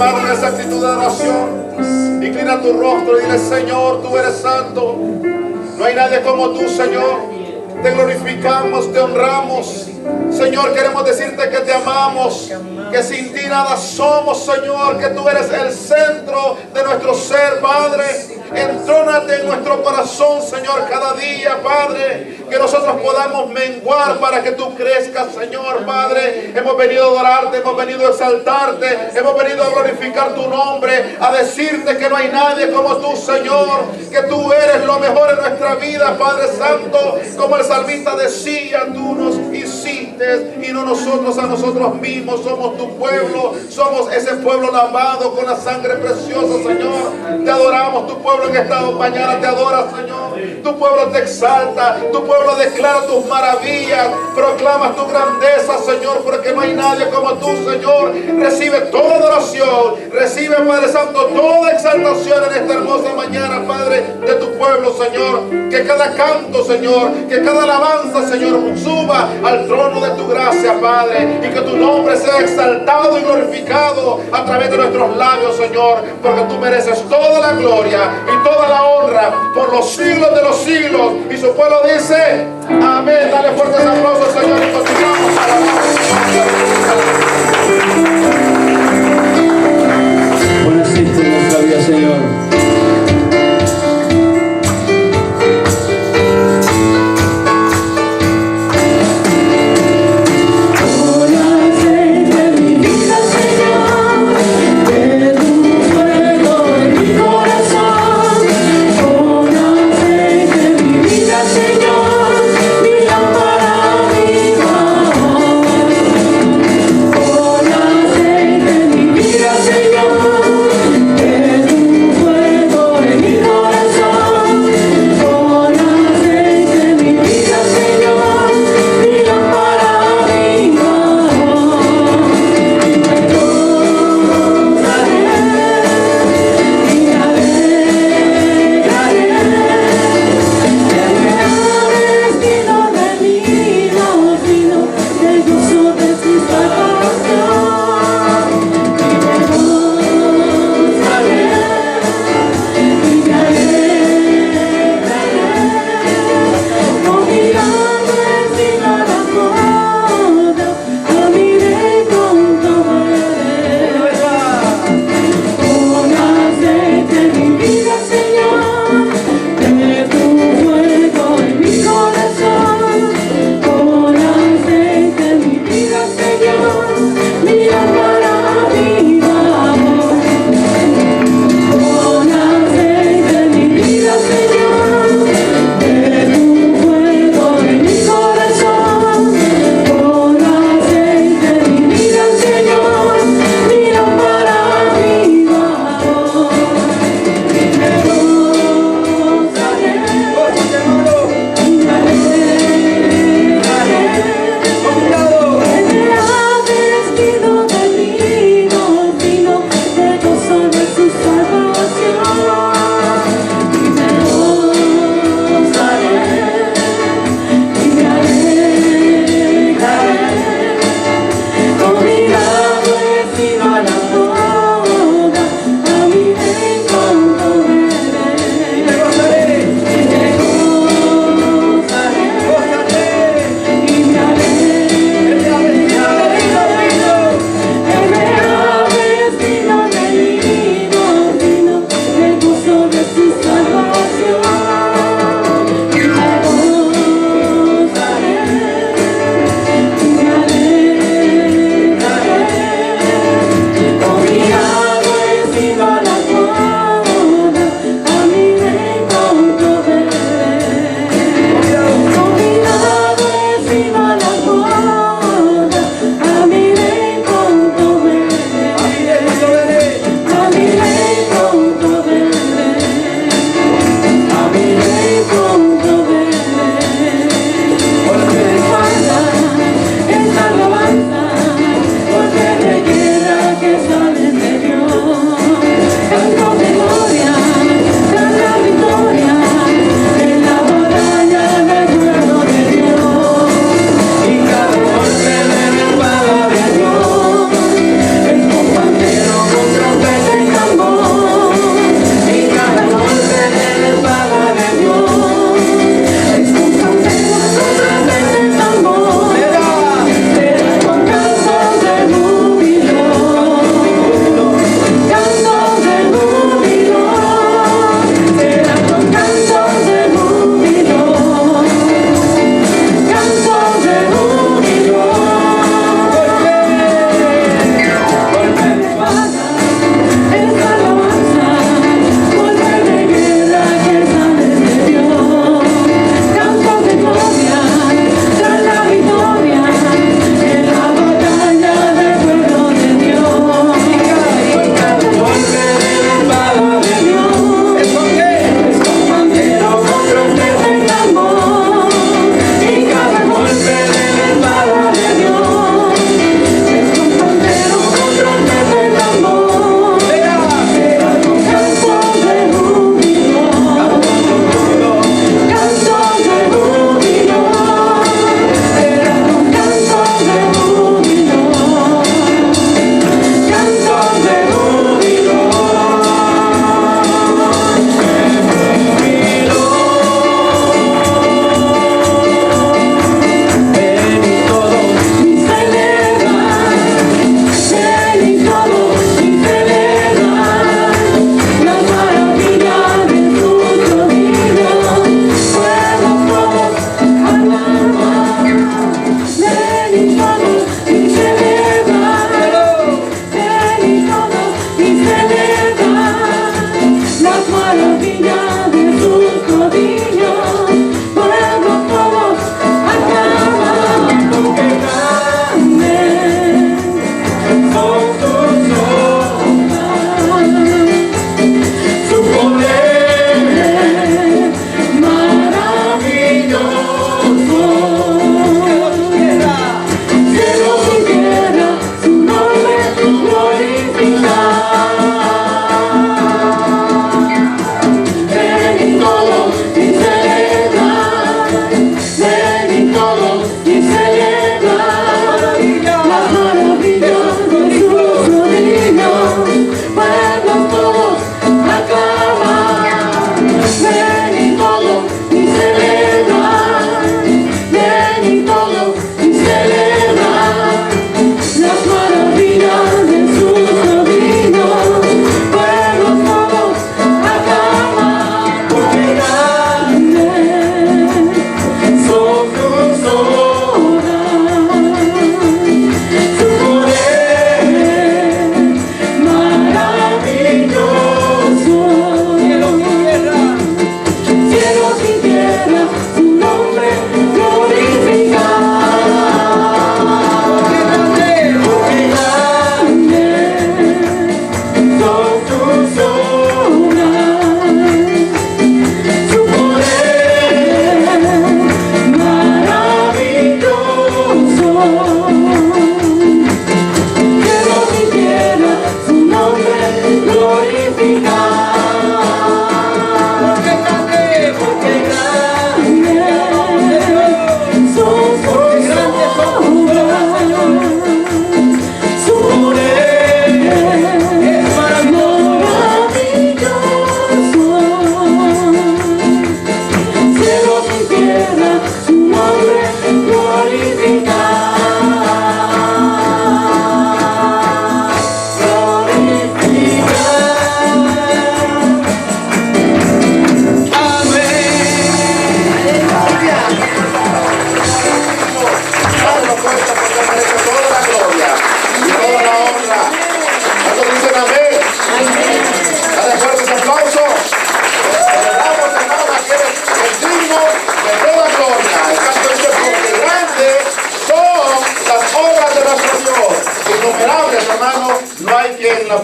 Padre, en esa actitud de oración, inclina tu rostro y dile: Señor, tú eres santo. No hay nadie como tú, Señor. Te glorificamos, te honramos. Señor, queremos decirte que te amamos, que sin ti nada somos, Señor, que tú eres el centro de nuestro ser, Padre. Entrónate en nuestro corazón, Señor, cada día, Padre, que nosotros podamos menguar para que tú crezcas, Señor, Padre. Hemos venido a adorarte, hemos venido a exaltarte, hemos venido a glorificar tu nombre, a decirte que no hay nadie como tú, Señor, que tú eres lo mejor en nuestra vida, Padre Santo. Como el salmista decía, tú nos hiciste y no nosotros a nosotros mismos. Somos tu pueblo, somos ese pueblo lavado con la sangre preciosa, Señor. Te adoramos, tu pueblo en esta mañana te adora, Señor. Tu pueblo te exalta, tu pueblo declara tus maravillas, proclama tu grandeza, Señor, porque no hay nadie como tú, Señor. Recibe toda adoración, recibe, Padre Santo, toda exaltación en esta hermosa mañana, Padre, de tu pueblo, Señor. Que cada canto, Señor, que cada alabanza, Señor, suba al trono de tu gracia, Padre, y que tu nombre sea exaltado y glorificado a través de nuestros labios, Señor, porque tú mereces toda la gloria y toda la honra por los siglos de los siglos. Y su pueblo dice: amén. Dale fuertes aplausos, Señor, y continuamos alabando. Buenas noches en nuestra vida, Señor. Señor, mi lámpara, mi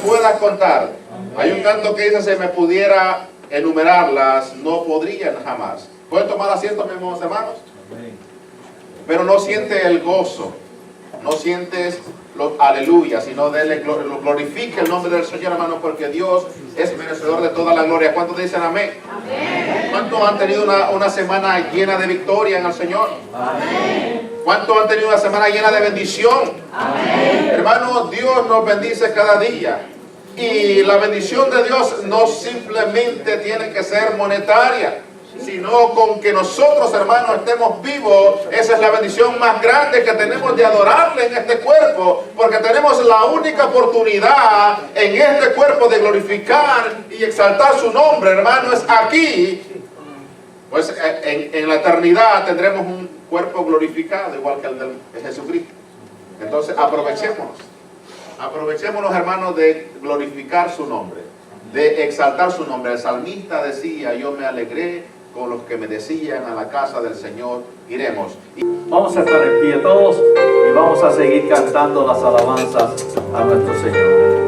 Pueda contar. Hay un canto que dice: si me pudiera enumerarlas, no podrían jamás. ¿Pueden tomar asiento, mis hermanos? Pero no siente el gozo, no sientes los aleluya, sino glorifica el nombre del Señor, hermano, porque Dios es merecedor de toda la gloria. ¿Cuántos dicen amén? Amén. ¿Cuántos han tenido una semana llena de victoria en el Señor? Amén. ¿Cuántos han tenido una semana llena de bendición? Amén. Hermanos, Dios nos bendice cada día. Y la bendición de Dios no simplemente tiene que ser monetaria, sino con que nosotros, hermanos, estemos vivos. Esa es la bendición más grande que tenemos, de adorarle en este cuerpo, porque tenemos la única oportunidad en este cuerpo de glorificar y exaltar su nombre, hermanos. Aquí, pues en la eternidad tendremos un cuerpo glorificado igual que el de Jesucristo. Entonces aprovechémonos, hermanos, de glorificar su nombre, de exaltar su nombre. El salmista decía: yo me alegré con los que me decían, a la casa del Señor iremos. Vamos a estar en pie todos y vamos a seguir cantando las alabanzas a nuestro Señor.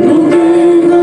No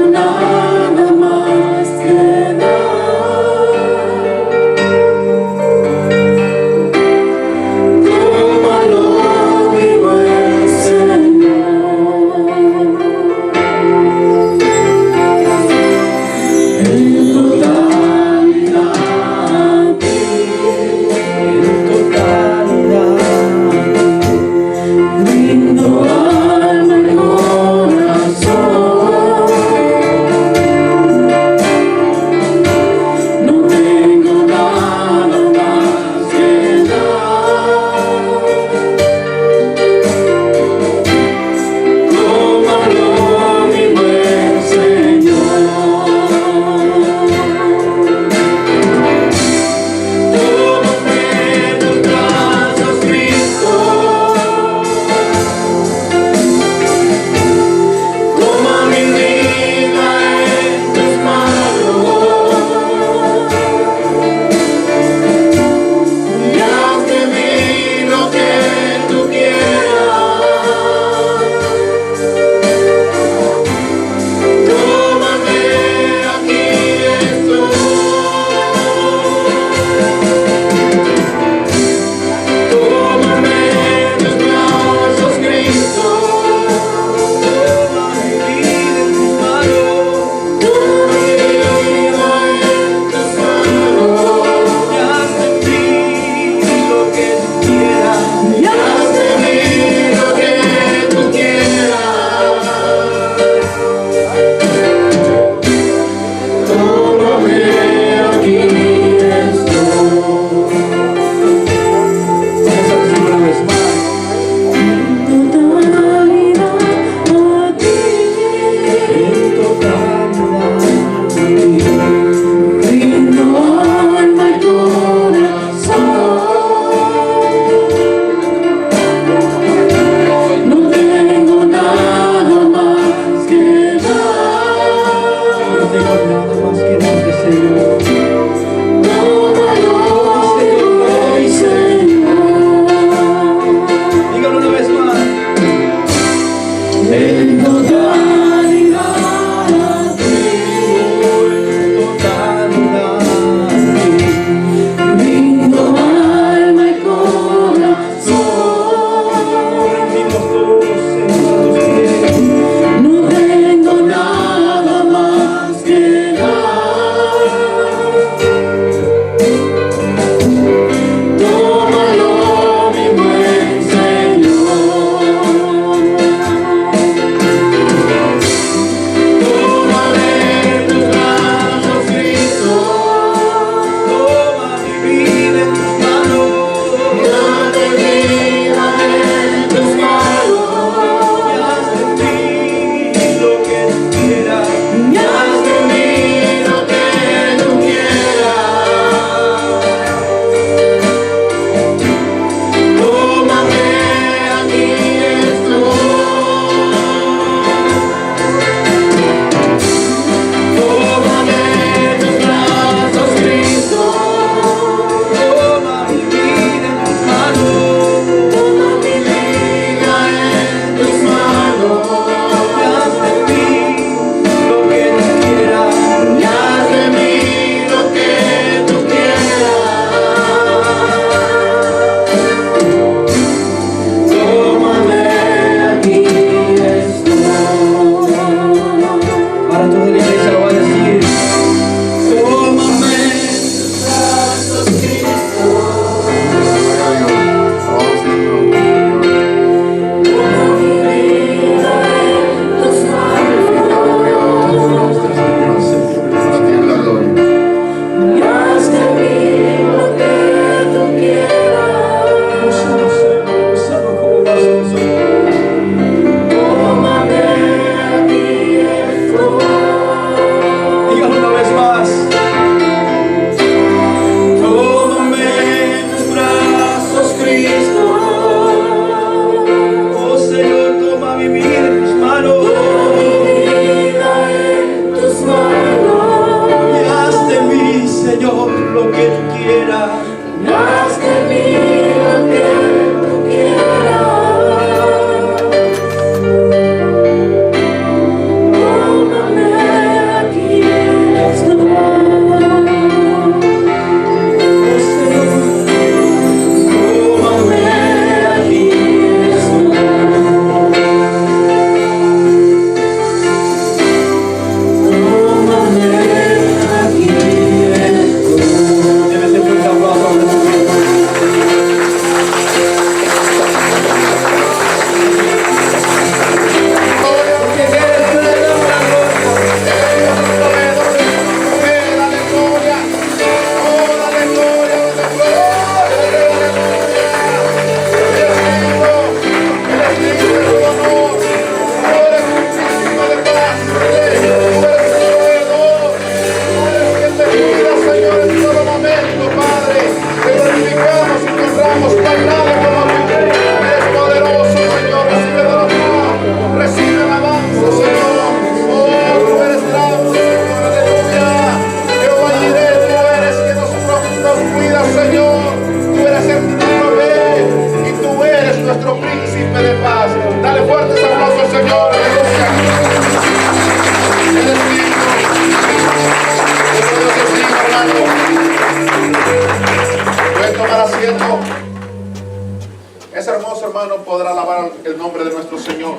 mano podrá alabar el nombre de nuestro Señor.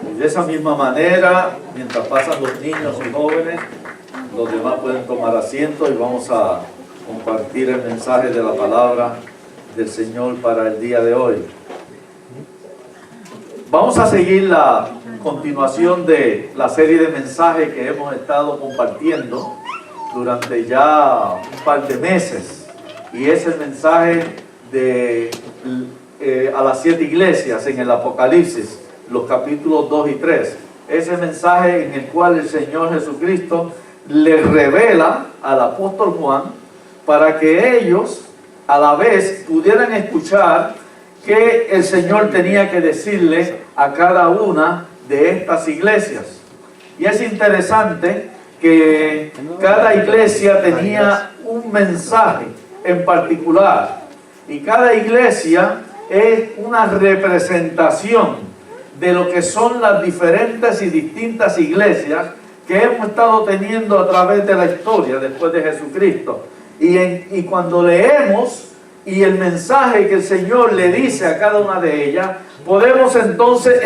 Y de esa misma manera, mientras pasan los niños y jóvenes, los demás pueden tomar asiento y vamos a compartir el mensaje de la palabra del Señor para el día de hoy. Vamos a seguir la continuación de la serie de mensajes que hemos estado compartiendo durante ya un par de meses, y es el mensaje de a las 7 iglesias en el Apocalipsis, los capítulos 2 y 3. Ese mensaje en el cual el Señor Jesucristo le revela al apóstol Juan para que ellos a la vez pudieran escuchar que el Señor tenía que decirle a cada una de estas iglesias. Y es interesante que cada iglesia tenía un mensaje en particular, y cada iglesia es una representación de lo que son las diferentes y distintas iglesias que hemos estado teniendo a través de la historia después de Jesucristo. Y cuando leemos y el mensaje que el Señor le dice a cada una de ellas, podemos entonces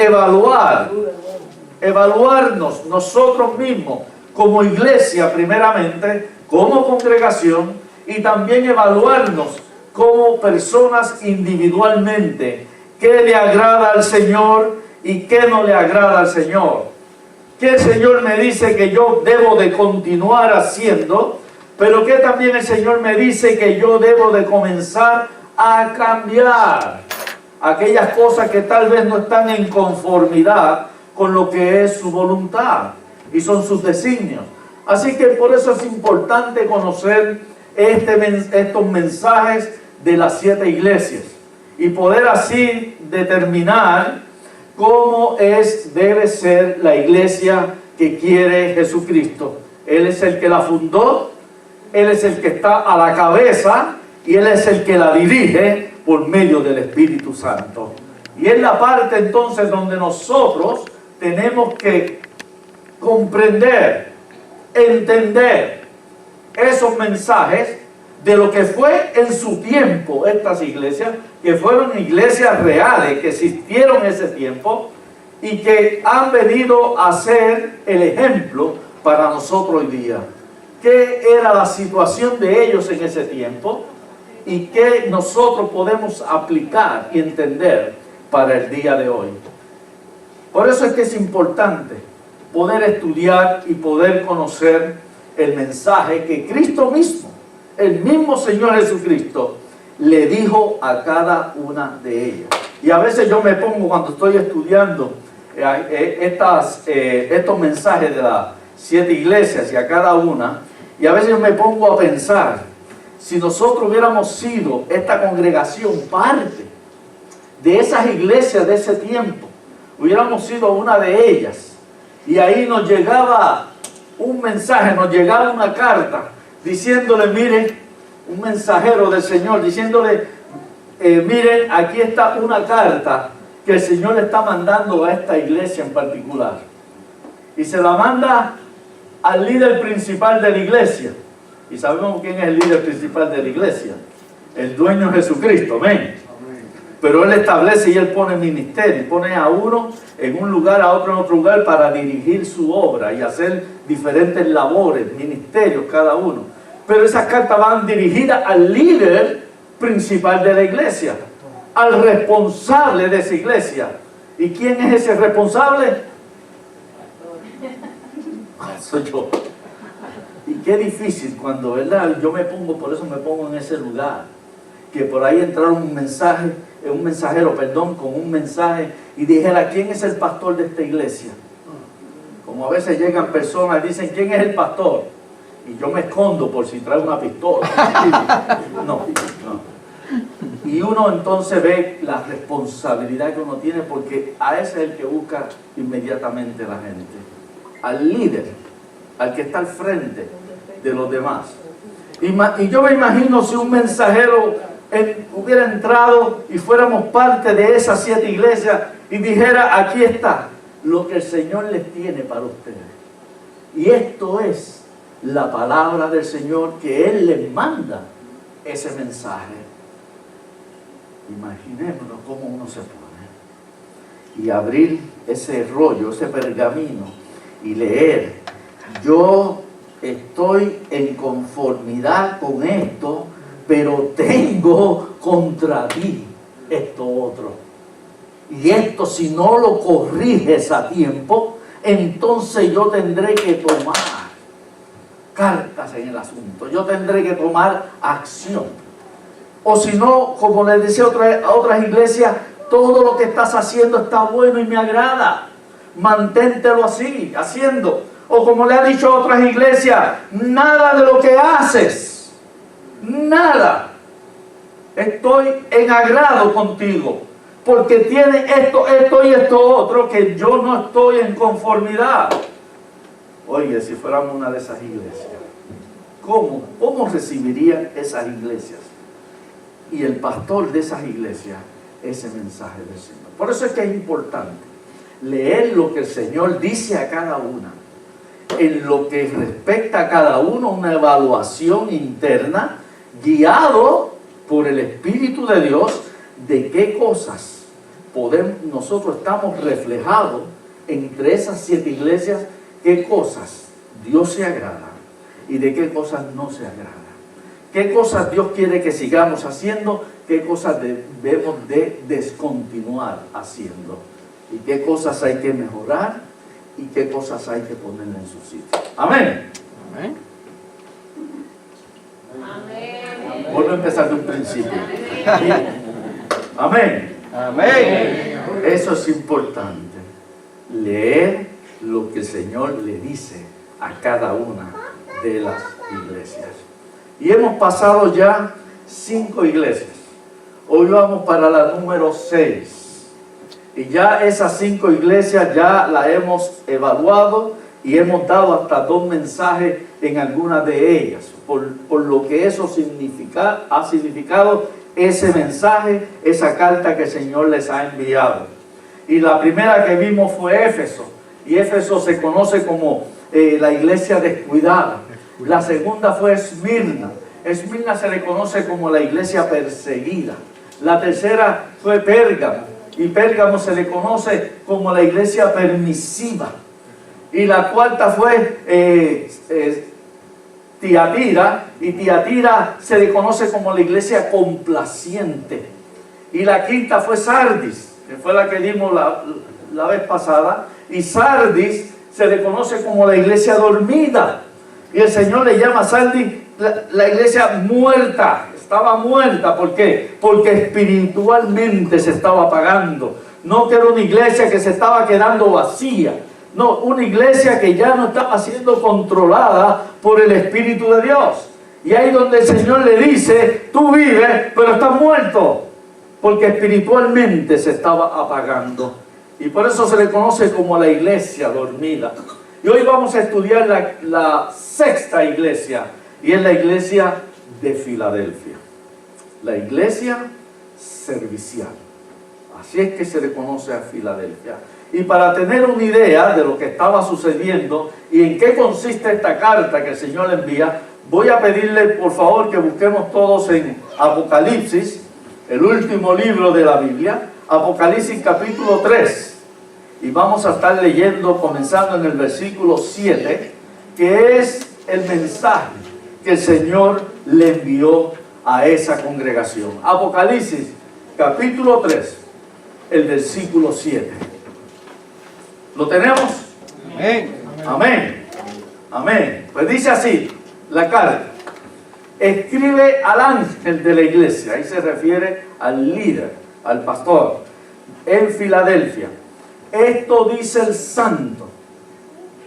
evaluarnos nosotros mismos como iglesia primeramente, como congregación, y también evaluarnos como personas individualmente. ¿Qué le agrada al Señor y qué no le agrada al Señor? ¿Qué el Señor me dice que yo debo de continuar haciendo? Pero que también el Señor me dice que yo debo de comenzar a cambiar aquellas cosas que tal vez no están en conformidad con lo que es su voluntad y son sus designios. Así que por eso es importante conocer estos mensajes de las 7 iglesias y poder así determinar cómo debe ser la iglesia que quiere Jesucristo. Él es el que la fundó, Él es el que está a la cabeza y Él es el que la dirige por medio del Espíritu Santo. Y es la parte entonces donde nosotros tenemos que comprender, entender esos mensajes de lo que fue en su tiempo estas iglesias, que fueron iglesias reales, que existieron en ese tiempo y que han venido a ser el ejemplo para nosotros hoy día. ¿Qué era la situación de ellos en ese tiempo y qué nosotros podemos aplicar y entender para el día de hoy? Por eso es que es importante poder estudiar y poder conocer el mensaje que Cristo mismo, el mismo Señor Jesucristo, le dijo a cada una de ellas. Y a veces yo me pongo, cuando estoy estudiando estos mensajes de las 7 iglesias y a cada una, y a veces yo me pongo a pensar, si nosotros hubiéramos sido esta congregación parte de esas iglesias de ese tiempo, hubiéramos sido una de ellas, y ahí nos llegaba un mensaje, nos llegaba una carta diciéndole, mire, un mensajero del Señor diciéndole, miren, aquí está una carta que el Señor le está mandando a esta iglesia en particular, y se la manda al líder principal de la iglesia. Y sabemos quién es el líder principal de la iglesia: el dueño Jesucristo, amén. Pero Él establece y Él pone ministerio, pone a uno en un lugar, a otro en otro lugar, para dirigir su obra y hacer diferentes labores, ministerios cada uno. Pero esas cartas van dirigidas al líder principal de la iglesia, al responsable de esa iglesia. ¿Y quién es ese responsable? Soy yo. Y qué difícil cuando, ¿verdad? Yo me pongo, por eso me pongo en ese lugar, que por ahí entraron un mensajero, con un mensaje y dijera, ¿quién es el pastor de esta iglesia? Como a veces llegan personas y dicen, ¿quién es el pastor? Y yo me escondo por si trae una pistola. No. Y uno entonces ve la responsabilidad que uno tiene, porque a ese es el que busca inmediatamente la gente, al líder, al que está al frente de los demás. Y yo me imagino si un mensajero hubiera entrado y fuéramos parte de esas 7 iglesias y dijera, aquí está lo que el Señor les tiene para ustedes. Y esto es la palabra del Señor que Él les manda ese mensaje. Imaginémonos cómo uno se pone y abrir ese rollo, ese pergamino y leer: yo estoy en conformidad con esto, pero tengo contra ti esto otro. Y esto, si no lo corriges a tiempo, entonces yo tendré que tomar cartas en el asunto. Yo tendré que tomar acción. O si no, como les decía a otras iglesias, todo lo que estás haciendo está bueno y me agrada. Manténtelo así, haciendo. O como le ha dicho a otras iglesias, nada de lo que haces, nada, estoy en agrado contigo, porque tiene esto, esto y esto otro, que yo no estoy en conformidad. Oye, si fuéramos una de esas iglesias, ¿cómo recibirían esas iglesias y el pastor de esas iglesias ese mensaje del Señor? Por eso es que es importante leer lo que el Señor dice a cada una, en lo que respecta a cada uno, una evaluación interna, guiado por el Espíritu de Dios, de qué cosas nosotros estamos reflejados entre esas 7 iglesias, qué cosas Dios se agrada y de qué cosas no se agrada, qué cosas Dios quiere que sigamos haciendo, qué cosas debemos de descontinuar haciendo y qué cosas hay que mejorar y qué cosas hay que poner en su sitio. Amén. Amén. Amén. Vuelvo a empezar de un principio. Amén. Amén. Eso es importante. Leer lo que el Señor le dice a cada una de las iglesias. Y hemos pasado ya 5 iglesias. Hoy vamos para la número 6. Y ya esas 5 iglesias ya las hemos evaluado y hemos dado hasta 2 mensajes en algunas de ellas, por lo que eso ha significado ese mensaje, esa carta que el Señor les ha enviado. Y la primera que vimos fue Éfeso, y Éfeso se conoce como la iglesia descuidada. La segunda fue Esmirna. Esmirna se le conoce como la iglesia perseguida. La tercera fue Pérgamo, y Pérgamo se le conoce como la iglesia permisiva. Y la cuarta fue Tiatira, y Tiatira se le conoce como la iglesia complaciente. Y la quinta fue Sardis, que fue la que dimos la vez pasada, y Sardis se le conoce como la iglesia dormida. Y el Señor le llama a Sardis la iglesia muerta. Estaba muerta, ¿por qué? Porque espiritualmente se estaba apagando. No que era una iglesia que se estaba quedando vacía. No, una iglesia que ya no estaba siendo controlada por el Espíritu de Dios. Y ahí donde el Señor le dice: tú vives, pero estás muerto, porque espiritualmente se estaba apagando. Y por eso se le conoce como la iglesia dormida. Y hoy vamos a estudiar la sexta iglesia, y es la iglesia de Filadelfia. La iglesia servicial. Así es que se le conoce a Filadelfia. Y para tener una idea de lo que estaba sucediendo y en qué consiste esta carta que el Señor le envía, voy a pedirle por favor que busquemos todos en Apocalipsis, el último libro de la Biblia, Apocalipsis capítulo 3. Y vamos a estar leyendo, comenzando en el versículo 7, que es el mensaje que el Señor le envió a esa congregación. Apocalipsis capítulo 3, el versículo 7. ¿Lo tenemos? Amén. Amén. Amén. Pues dice así la carta: escribe al ángel de la iglesia. Ahí se refiere al líder, al pastor, en Filadelfia. Esto dice el santo,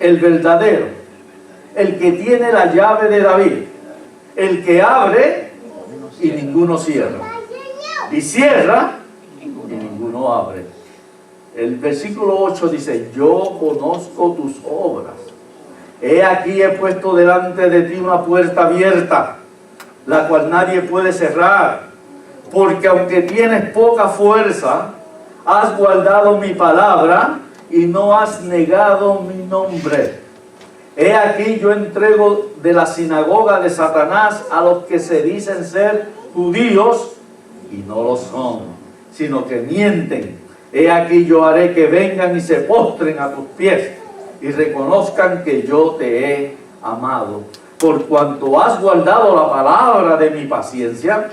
el verdadero, el que tiene la llave de David, el que abre y ninguno cierra, y cierra y ninguno abre. El versículo 8 dice: yo conozco tus obras. He aquí he puesto delante de ti una puerta abierta, la cual nadie puede cerrar. Porque aunque tienes poca fuerza, has guardado mi palabra y no has negado mi nombre. He aquí yo entrego de la sinagoga de Satanás a los que se dicen ser judíos y no lo son, sino que mienten. He aquí yo haré que vengan y se postren a tus pies y reconozcan que yo te he amado. Por cuanto has guardado la palabra de mi paciencia,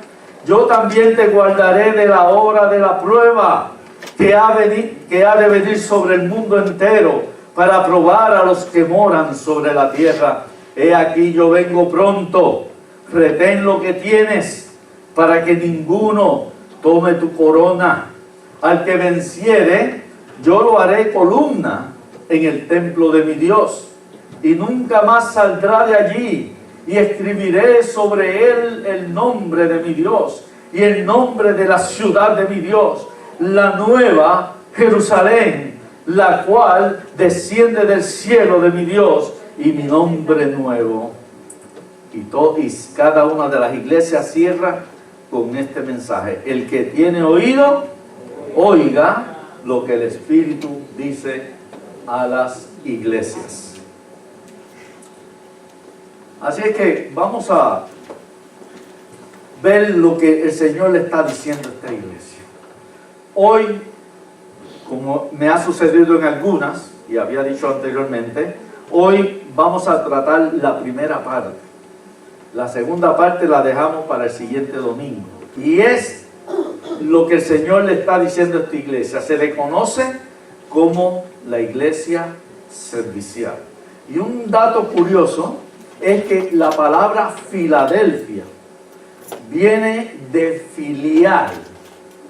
yo también te guardaré de la hora de la prueba que ha de venir sobre el mundo entero, para probar a los que moran sobre la tierra. He aquí yo vengo pronto. Retén lo que tienes, para que ninguno tome tu corona. Al que venciere, yo lo haré columna en el templo de mi Dios, y nunca más saldrá de allí. Y escribiré sobre él el nombre de mi Dios y el nombre de la ciudad de mi Dios, la nueva Jerusalén, la cual desciende del cielo de mi Dios, y mi nombre nuevo. Y cada una de las iglesias cierra con este mensaje: el que tiene oído, oiga lo que el Espíritu dice a las iglesias. Así es que vamos a ver lo que el Señor le está diciendo a esta iglesia. Hoy, como me ha sucedido en algunas, y había dicho anteriormente, hoy vamos a tratar la primera parte. La segunda parte la dejamos para el siguiente domingo. Y es lo que el Señor le está diciendo a esta iglesia. Se le conoce como la iglesia servicial. Y un dato curioso es que la palabra Filadelfia viene de filial,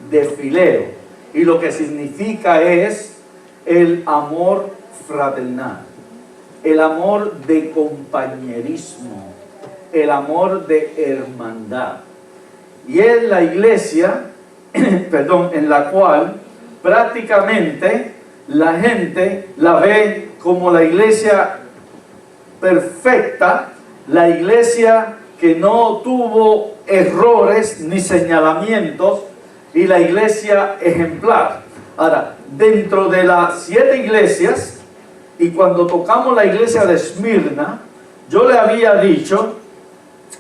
de fileo. Y lo que significa es el amor fraternal, el amor de compañerismo, el amor de hermandad. Y es la iglesia, en la cual prácticamente la gente la ve como la iglesia perfecta, la iglesia que no tuvo errores ni señalamientos, y la iglesia ejemplar. Ahora, dentro de las 7 iglesias, y cuando tocamos la iglesia de Esmirna, yo le había dicho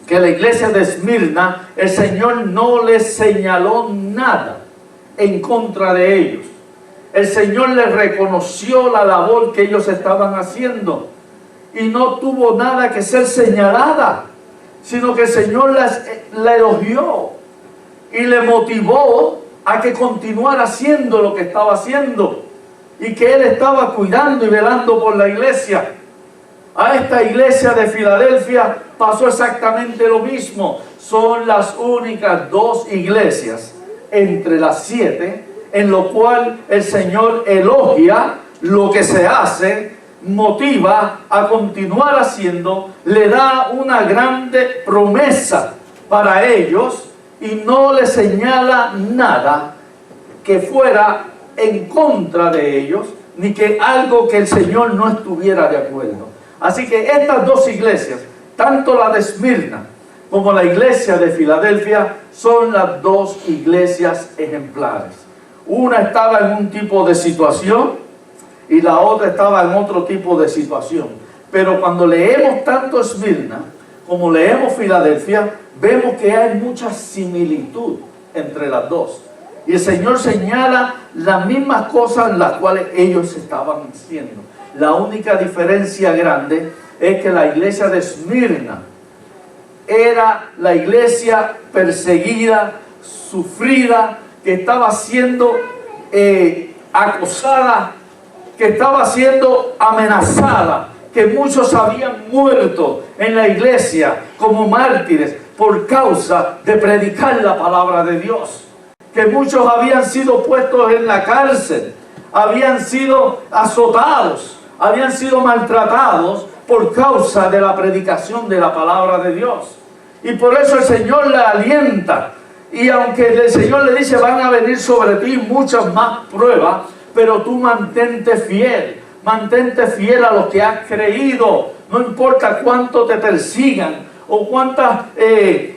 que la iglesia de Esmirna, el Señor no les señaló nada en contra de ellos. El Señor les reconoció la labor que ellos estaban haciendo, y no tuvo nada que ser señalada, sino que el Señor la elogió y le motivó a que continuara haciendo lo que estaba haciendo, y que Él estaba cuidando y velando por la iglesia. A esta iglesia de Filadelfia pasó exactamente lo mismo. Son las únicas 2 iglesias entre las 7 en lo cual el Señor elogia lo que se hace, motiva a continuar haciendo, le da una grande promesa para ellos, y no le señala nada que fuera en contra de ellos, ni que algo que el Señor no estuviera de acuerdo. Así que estas 2 iglesias, tanto la de Esmirna como la iglesia de Filadelfia, son las 2 iglesias ejemplares. Una estaba en un tipo de situación y la otra estaba en otro tipo de situación. Pero cuando leemos tanto Esmirna como leemos Filadelfia, vemos que hay mucha similitud entre las 2. Y el Señor señala las mismas cosas en las cuales ellos estaban haciendo. La única diferencia grande es que la iglesia de Esmirna era la iglesia perseguida, sufrida, que estaba siendo acosada, que estaba siendo amenazada, que muchos habían muerto en la iglesia como mártires por causa de predicar la palabra de Dios, que muchos habían sido puestos en la cárcel, habían sido azotados, habían sido maltratados por causa de la predicación de la palabra de Dios. Y por eso el Señor le alienta, y aunque el Señor le dice van a venir sobre ti muchas más pruebas, pero tú mantente fiel a lo que has creído, no importa cuánto te persigan o cuántas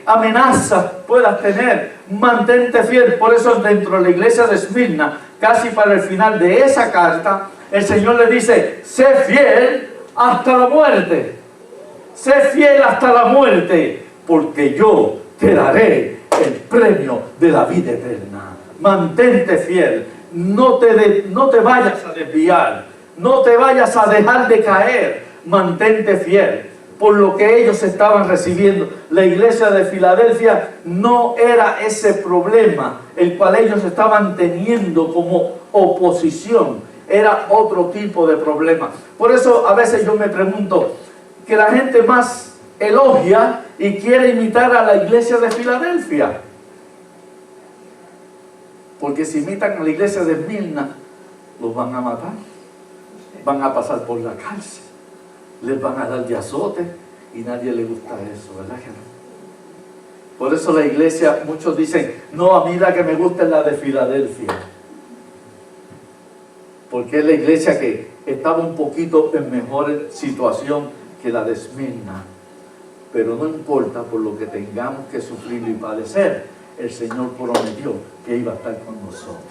amenazas puedas tener, mantente fiel. Por eso dentro de la iglesia de Esmirna, casi para el final de esa carta, el Señor le dice, sé fiel hasta la muerte. Sé fiel hasta la muerte, porque yo te daré el premio de la vida eterna. Mantente fiel, no te vayas a desviar, no te vayas a dejar de caer, mantente fiel. Por lo que ellos estaban recibiendo, la iglesia de Filadelfia no era ese problema el cual ellos estaban teniendo como oposición, era otro tipo de problema. Por eso a veces yo me pregunto, que la gente más elogia y quiere imitar a la iglesia de Filadelfia. Porque si imitan a la iglesia de Esmirna, los van a matar, van a pasar por la cárcel, les van a dar de azote y nadie le gusta eso, ¿verdad que no? Por eso la iglesia, muchos dicen, no, a mí la que me gusta es la de Filadelfia. Porque es la iglesia que estaba un poquito en mejor situación que la de Esmirna. Pero no importa por lo que tengamos que sufrir y padecer, el Señor prometió que iba a estar con nosotros.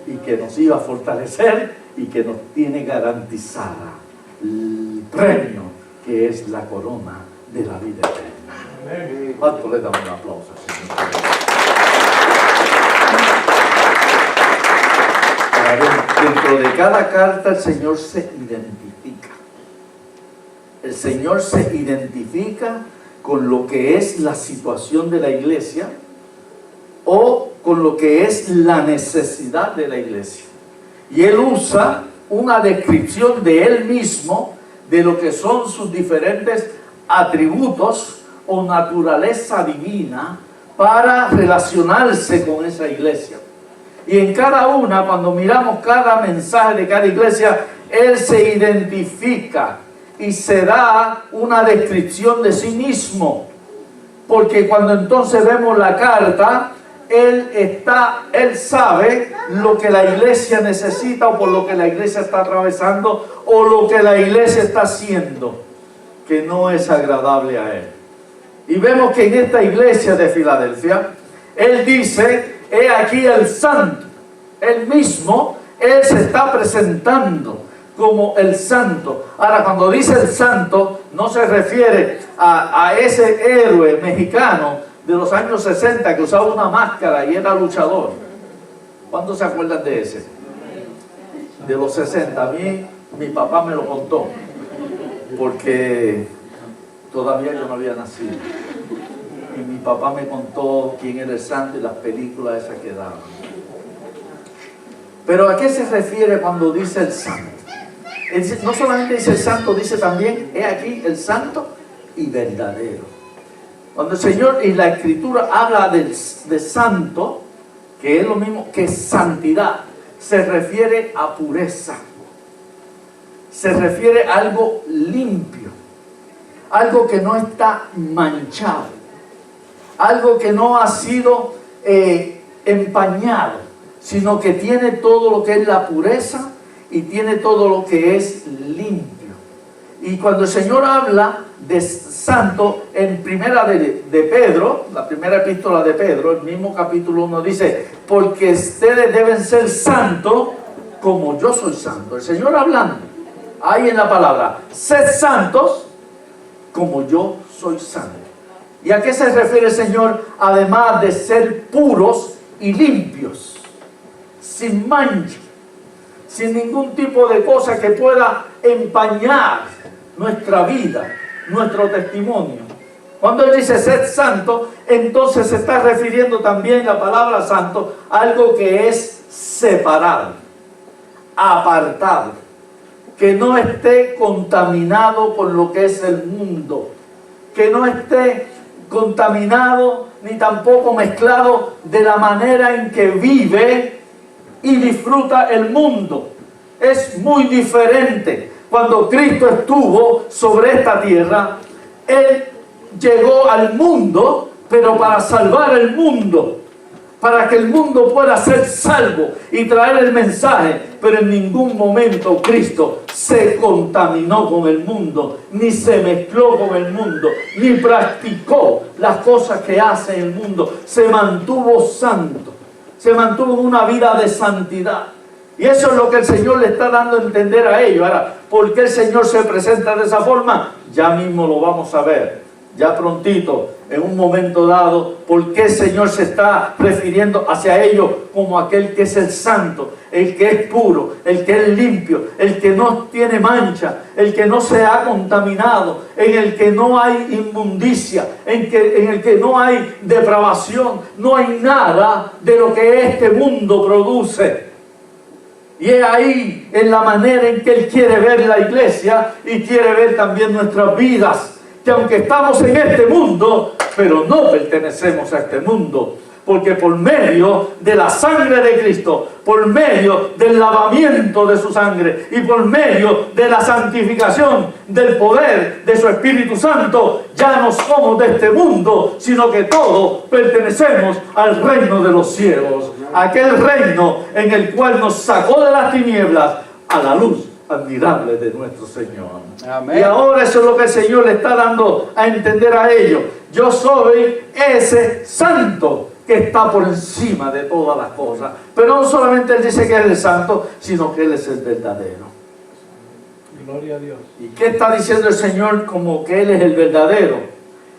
Y que nos iba a fortalecer y que nos tiene garantizada el premio que es la corona de la vida eterna. ¿Cuánto le damos un aplauso al Señor? Dentro de cada carta el Señor se identifica. El Señor se identifica con lo que es la situación de la iglesia o con lo que es la necesidad de la iglesia. Y Él usa una descripción de Él mismo, de lo que son sus diferentes atributos o naturaleza divina para relacionarse con esa iglesia. Y en cada una, cuando miramos cada mensaje de cada iglesia, Él se identifica y se da una descripción de sí mismo. Porque cuando entonces vemos la carta, Él sabe lo que la iglesia necesita o por lo que la iglesia está atravesando o lo que la iglesia está haciendo, que no es agradable a Él. Y vemos que en esta iglesia de Filadelfia, Él dice, he aquí el santo. Él mismo, Él se está presentando como el santo. Ahora, cuando dice el santo, no se refiere a ese héroe mexicano de los años 60 que usaba una máscara y era luchador. ¿Cuántos se acuerdan de ese? De los 60. A mí, mi papá me lo contó, porque todavía yo no había nacido. Y mi papá me contó quién era el santo y las películas esas que daban. Pero ¿a qué se refiere cuando dice el santo? No solamente dice el santo, dice también, he aquí el santo y verdadero. Cuando el Señor y la Escritura habla de santo, que es lo mismo que santidad, se refiere a pureza. Se refiere a algo limpio, algo que no está manchado, algo que no ha sido empañado, sino que tiene todo lo que es la pureza y tiene todo lo que es limpio. Y cuando el Señor habla de santo, en primera de Pedro, la primera epístola de Pedro, el mismo capítulo 1 dice, porque ustedes deben ser santos como yo soy santo. El Señor hablando, ahí en la palabra, sed santos como yo soy santo. ¿Y a qué se refiere el Señor? Además de ser puros y limpios, sin mancha, sin ningún tipo de cosa que pueda empañar nuestra vida, nuestro testimonio. Cuando Él dice sed santo, entonces se está refiriendo también la palabra santo a algo que es separado, apartado, que no esté contaminado con lo que es el mundo, que no esté contaminado ni tampoco mezclado de la manera en que vive y disfruta el mundo. Es muy diferente. Cuando Cristo estuvo sobre esta tierra, Él llegó al mundo, pero para salvar el mundo, para que el mundo pueda ser salvo y traer el mensaje. Pero en ningún momento Cristo se contaminó con el mundo, ni se mezcló con el mundo, ni practicó las cosas que hace el mundo. Se mantuvo santo, se mantuvo en una vida de santidad. Y eso es lo que el Señor le está dando a entender a ellos. Ahora, ¿Por qué el Señor se presenta de esa forma? Ya mismo lo vamos a ver, ya prontito, en un momento dado, por qué el Señor se está refiriendo hacia ellos como aquel que es el santo, el que es puro, el que es limpio, el que no tiene mancha, el que no se ha contaminado, en el que no hay inmundicia, en el que no hay depravación, no hay nada de lo que este mundo produce. Y es ahí en la manera en que Él quiere ver la iglesia y quiere ver también nuestras vidas, que aunque estamos en este mundo, pero no pertenecemos a este mundo, porque por medio de la sangre de Cristo, por medio del lavamiento de su sangre y por medio de la santificación del poder de su Espíritu Santo, ya no somos de este mundo, sino que todos pertenecemos al reino de los cielos, aquel reino en el cual nos sacó de las tinieblas a la luz admirable de nuestro Señor. Amén. Y ahora eso es lo que el Señor le está dando a entender a ellos. Yo soy ese santo que está por encima de todas las cosas. Pero no solamente Él dice que Él es el santo, sino que Él es el verdadero. Gloria a Dios. ¿Y qué está diciendo el Señor como que Él es el verdadero?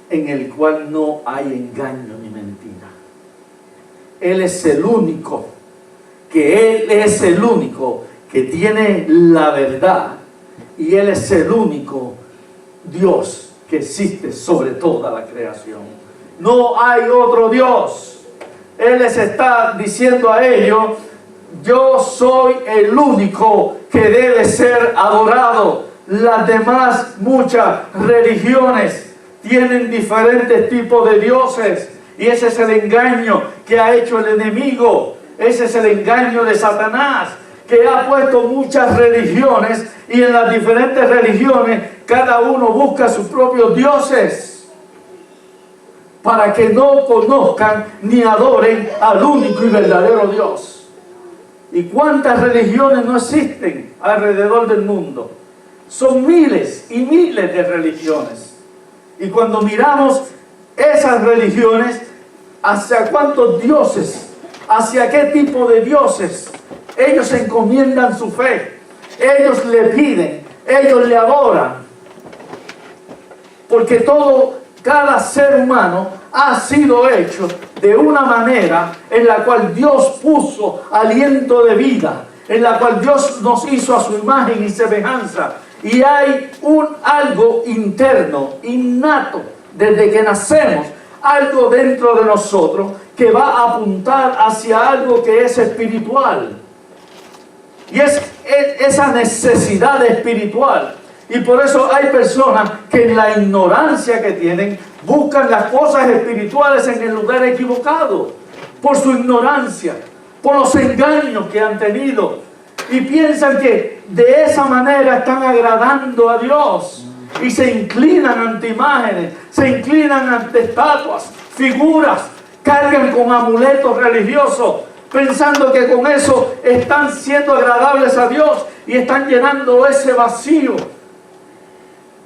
En el cual no hay engaño ni mentira. Él es el único, que Él es el único que tiene la verdad, y Él es el único Dios que existe sobre toda la creación. No hay otro Dios. Él les está diciendo a ellos: yo soy el único que debe ser adorado. Las demás muchas religiones tienen diferentes tipos de dioses, y ese es el engaño que ha hecho el enemigo. Ese es el engaño de Satanás, que ha puesto muchas religiones, y en las diferentes religiones cada uno busca sus propios dioses para que no conozcan ni adoren al único y verdadero Dios. ¿Y cuántas religiones no existen alrededor del mundo? Son miles y miles de religiones. Y cuando miramos esas religiones, ¿hacia cuántos dioses? ¿Hacia qué tipo de dioses? Ellos encomiendan su fe, ellos le piden, ellos le adoran, porque cada ser humano ha sido hecho de una manera en la cual Dios puso aliento de vida, en la cual Dios nos hizo a su imagen y semejanza, y hay algo interno, innato, desde que nacemos, algo dentro de nosotros que va a apuntar hacia algo que es espiritual. Y es esa necesidad espiritual. Y por eso hay personas que en la ignorancia que tienen buscan las cosas espirituales en el lugar equivocado. Por su ignorancia, por los engaños que han tenido. Y piensan que de esa manera están agradando a Dios. Y se inclinan ante imágenes, se inclinan ante estatuas, figuras, cargan con amuletos religiosos, pensando que con eso están siendo agradables a Dios y están llenando ese vacío.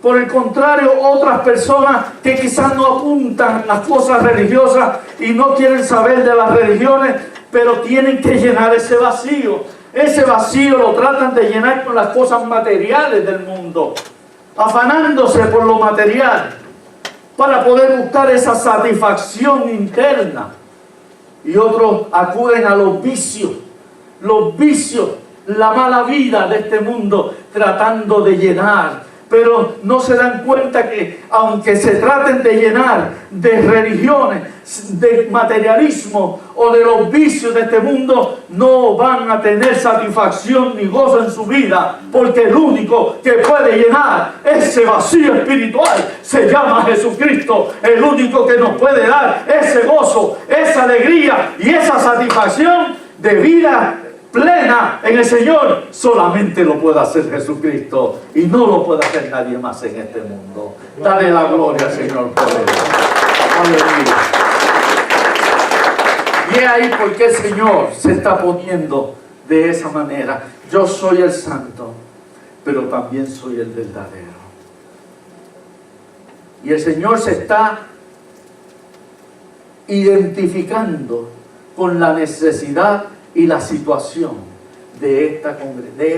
Por el contrario, otras personas que quizás no apuntan las cosas religiosas y no quieren saber de las religiones, pero tienen que llenar ese vacío. Ese vacío lo tratan de llenar con las cosas materiales del mundo, afanándose por lo material para poder buscar esa satisfacción interna. Y otros acuden a los vicios, la mala vida de este mundo, tratando de llenar. Pero no se dan cuenta que aunque se traten de llenar de religiones, de materialismo o de los vicios de este mundo, no van a tener satisfacción ni gozo en su vida, porque el único que puede llenar ese vacío espiritual se llama Jesucristo. El único que nos puede dar ese gozo, esa alegría y esa satisfacción de vida plena en el Señor, solamente lo puede hacer Jesucristo, y no lo puede hacer nadie más en este mundo. Dale la gloria al Señor por él. Aleluya. Y es ahí porque el Señor se está poniendo de esa manera. Yo soy el santo, pero también soy el verdadero. Y el Señor se está identificando con la necesidad y la situación de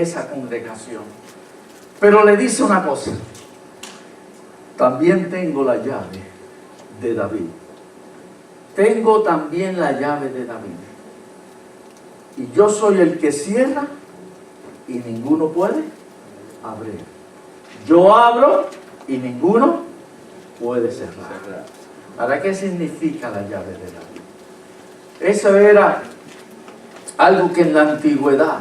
esa congregación. Pero le dice una cosa, también tengo la llave de David. Tengo también la llave de David. Y yo soy el que cierra y ninguno puede abrir. Yo abro y ninguno puede cerrar. ¿Ahora qué significa la llave de David? Eso era algo que en la antigüedad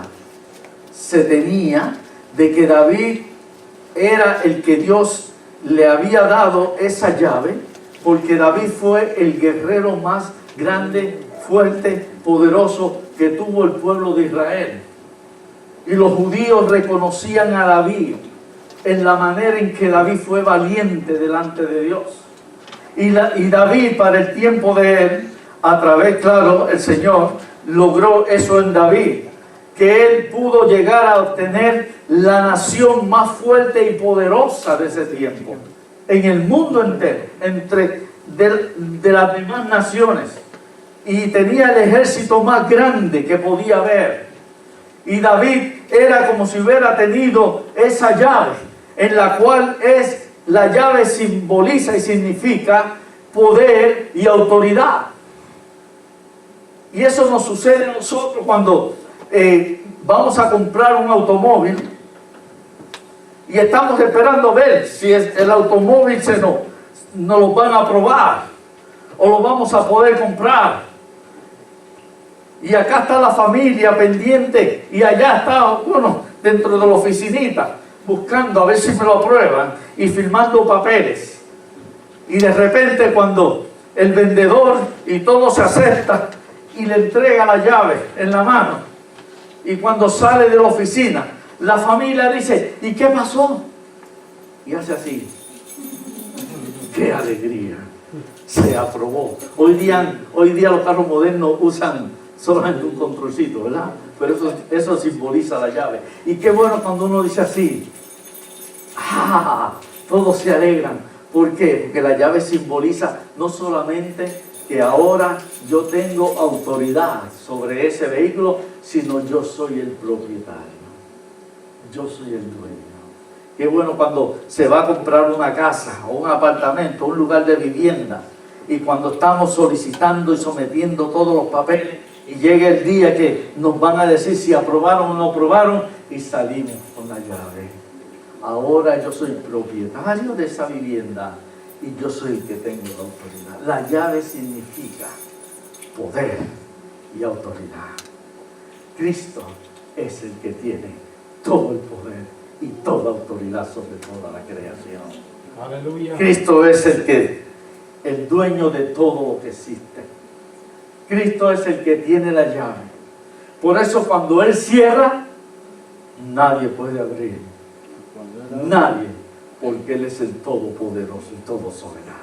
se tenía, de que David era el que Dios le había dado esa llave, porque David fue el guerrero más grande, fuerte, poderoso que tuvo el pueblo de Israel. Y los judíos reconocían a David en la manera en que David fue valiente delante de Dios. Y David, para el tiempo de él, a través, claro, el Señor logró eso en David, que él pudo llegar a obtener la nación más fuerte y poderosa de ese tiempo, en el mundo entero, de las demás naciones, y tenía el ejército más grande que podía haber. Y David era como si hubiera tenido esa llave, en la cual la llave simboliza y significa poder y autoridad. Y eso nos sucede a nosotros cuando vamos a comprar un automóvil y estamos esperando ver si el automóvil nos lo van a aprobar o lo vamos a poder comprar. Y acá está la familia pendiente y allá está uno dentro de la oficinita buscando a ver si me lo aprueban y firmando papeles. Y de repente, cuando el vendedor y todo se acepta y le entrega la llave en la mano, y cuando sale de la oficina, la familia dice: ¿y qué pasó? Y hace así: ¡qué alegría! Se aprobó. Hoy día los carros modernos usan solamente un controlcito, ¿verdad? Pero eso simboliza la llave. Y qué bueno cuando uno dice así: ¡ah! Todos se alegran. ¿Por qué? Porque la llave simboliza no solamente que ahora yo tengo autoridad sobre ese vehículo, sino yo soy el propietario. Yo soy el dueño. Qué bueno cuando se va a comprar una casa o un apartamento, un lugar de vivienda, y cuando estamos solicitando y sometiendo todos los papeles, y llega el día que nos van a decir si aprobaron o no aprobaron, y salimos con la llave. Ahora yo soy propietario de esa vivienda y yo soy el que tengo la autoridad. La llave significa poder y autoridad. Cristo es el que tiene todo el poder y toda autoridad sobre toda la creación. Aleluya. Cristo es el dueño de todo lo que existe. Cristo es el que tiene la llave. Por eso cuando Él cierra, nadie puede abrir. Nadie, porque Él es el todopoderoso y todo soberano.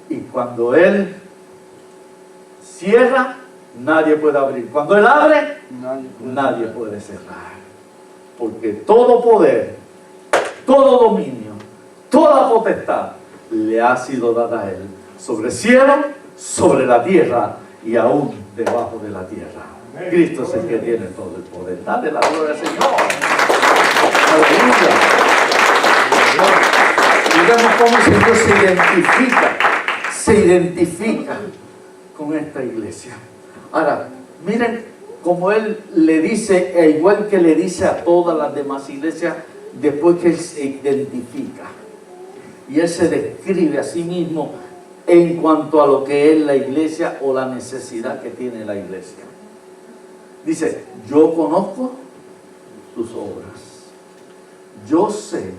Y cuando Él cierra, nadie puede abrir. Cuando Él abre, nadie puede cerrar. Porque todo poder, todo dominio, toda potestad le ha sido dada a Él, sobre el cielo, sobre la tierra y aún debajo de la tierra. Cristo es el que tiene todo el poder. Dale la gloria al Señor. Aleluya. Digamos cómo el Señor se identifica con esta iglesia. Ahora, miren cómo Él le dice, e igual que le dice a todas las demás iglesias, después que Él se identifica. Y Él se describe a sí mismo en cuanto a lo que es la iglesia o la necesidad que tiene la iglesia. Dice: yo conozco tus obras. Yo sé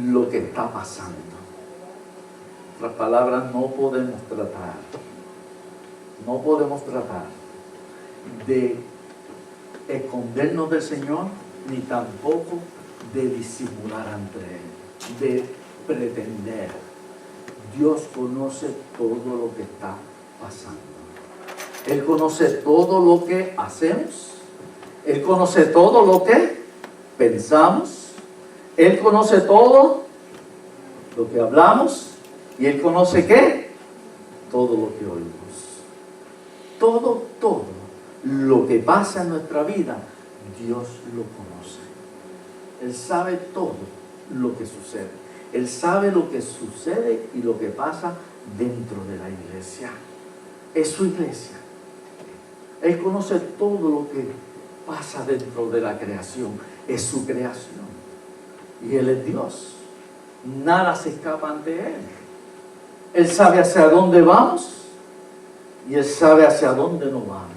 lo que está pasando. En otras palabras, no podemos tratar de escondernos del Señor, ni tampoco de disimular ante Él, de pretender. Dios conoce todo lo que está pasando. Él conoce todo lo que hacemos. Él conoce todo lo que pensamos. Él conoce todo lo que hablamos. Y Él conoce ¿qué? Todo lo que oímos. Todo lo que pasa en nuestra vida, Dios lo conoce. Él sabe todo lo que sucede. Él sabe lo que sucede y lo que pasa dentro de la iglesia. Es su iglesia. Él conoce todo lo que pasa dentro de la creación. Es su creación. Y Él es Dios. Nada se escapa ante Él. Él sabe hacia dónde vamos y Él sabe hacia dónde no vamos.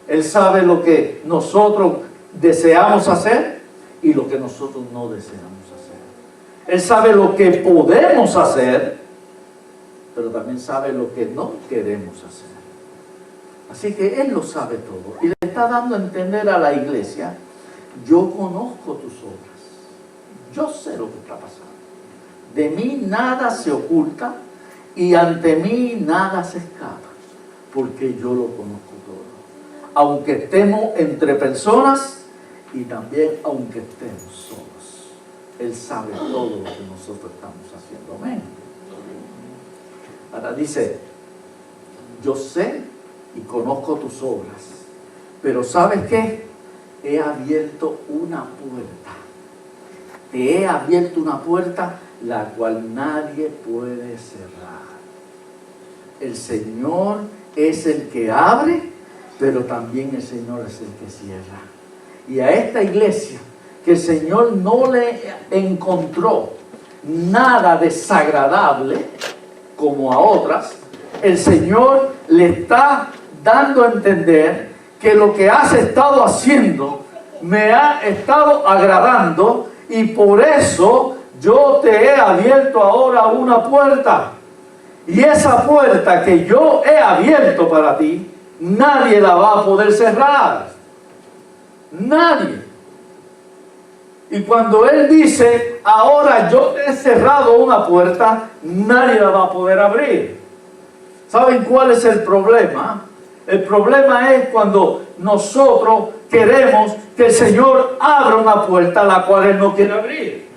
Él sabe lo que nosotros deseamos hacer y lo que nosotros no deseamos hacer. Él sabe lo que podemos hacer, pero también sabe lo que no queremos hacer. Así que Él lo sabe todo. Y le está dando a entender a la iglesia: yo conozco tus obras. Yo sé lo que está pasando. De mí nada se oculta y ante mí nada se escapa, porque yo lo conozco todo. Aunque estemos entre personas y también aunque estemos solos, Él sabe todo lo que nosotros estamos haciendo. Amén. Ahora dice: yo sé y conozco tus obras, pero ¿sabes qué? He abierto una puerta. Te he abierto una puerta la cual nadie puede cerrar. El Señor es el que abre, pero también el Señor es el que cierra. Y a esta iglesia, que el Señor no le encontró nada desagradable como a otras, el Señor le está dando a entender que lo que has estado haciendo me ha estado agradando, y por eso yo te he abierto ahora una puerta. Y esa puerta que yo he abierto para ti, nadie la va a poder cerrar. Nadie. Y cuando Él dice: ahora yo te he cerrado una puerta, nadie la va a poder abrir. ¿Saben cuál es el problema? El problema es cuando nosotros queremos que el Señor abra una puerta la cual Él no quiere abrir,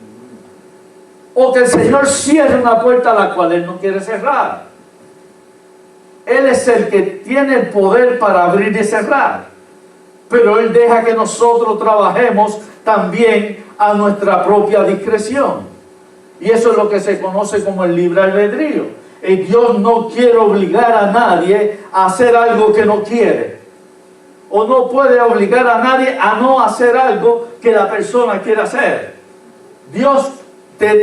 o que el Señor cierre una puerta la cual Él no quiere cerrar. Él es el que tiene el poder para abrir y cerrar, pero Él deja que nosotros trabajemos también a nuestra propia discreción, y eso es lo que se conoce como el libre albedrío. Dios no quiere obligar a nadie a hacer algo que no quiere, o no puede obligar a nadie a no hacer algo que la persona quiere hacer. Dios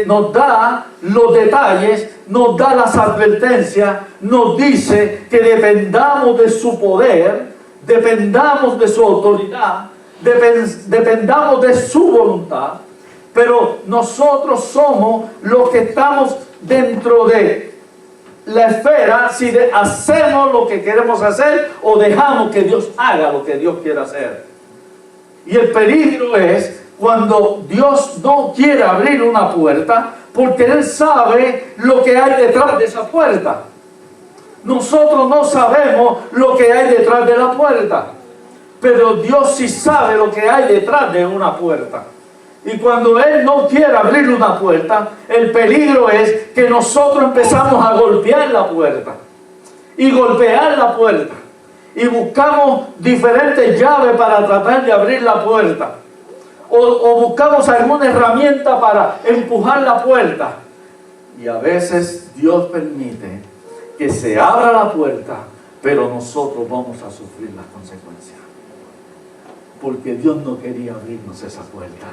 nos da los detalles, nos da las advertencias, nos dice que dependamos de su poder, dependamos de su autoridad, dependamos de su voluntad, pero nosotros somos los que estamos dentro de la esfera si hacemos lo que queremos hacer o dejamos que Dios haga lo que Dios quiere hacer. Y el peligro es cuando Dios no quiere abrir una puerta, porque Él sabe lo que hay detrás de esa puerta. Nosotros no sabemos lo que hay detrás de la puerta, pero Dios sí sabe lo que hay detrás de una puerta. Y cuando Él no quiere abrir una puerta, el peligro es que nosotros empezamos a golpear la puerta y golpear la puerta, y buscamos diferentes llaves para tratar de abrir la puerta, o buscamos alguna herramienta para empujar la puerta, y a veces Dios permite que se abra la puerta, pero nosotros vamos a sufrir las consecuencias, porque Dios no quería abrirnos esa puerta,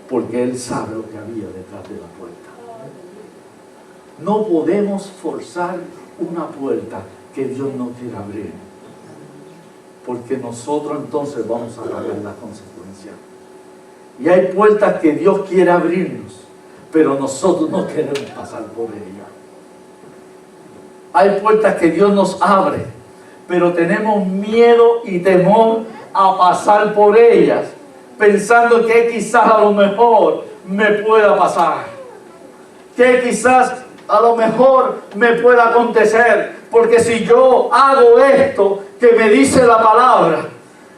porque Él sabe lo que había detrás de la puerta. No podemos forzar una puerta que Dios no quiere abrir, porque nosotros entonces vamos a pagar las consecuencias. Y hay puertas que Dios quiere abrirnos, pero nosotros no queremos pasar por ellas. Hay puertas que Dios nos abre, pero tenemos miedo y temor a pasar por ellas, pensando que quizás a lo mejor me pueda pasar, que quizás a lo mejor me pueda acontecer, porque si yo hago esto que me dice la palabra,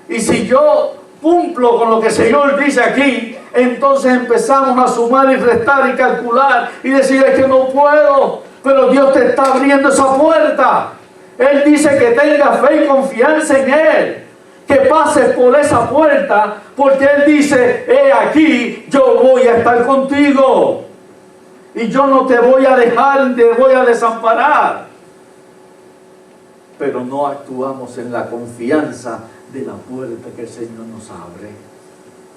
y si yo cumplo con lo que el Señor dice aquí, entonces empezamos a sumar y restar y calcular y decir: es que no puedo, pero Dios te está abriendo esa puerta. Él dice que tenga fe y confianza en Él. que pases por esa puerta, porque Él dice, he aquí, yo voy a estar contigo. Y yo no te voy a dejar, te voy a desamparar. Pero no actuamos en la confianza de la puerta que el Señor nos abre.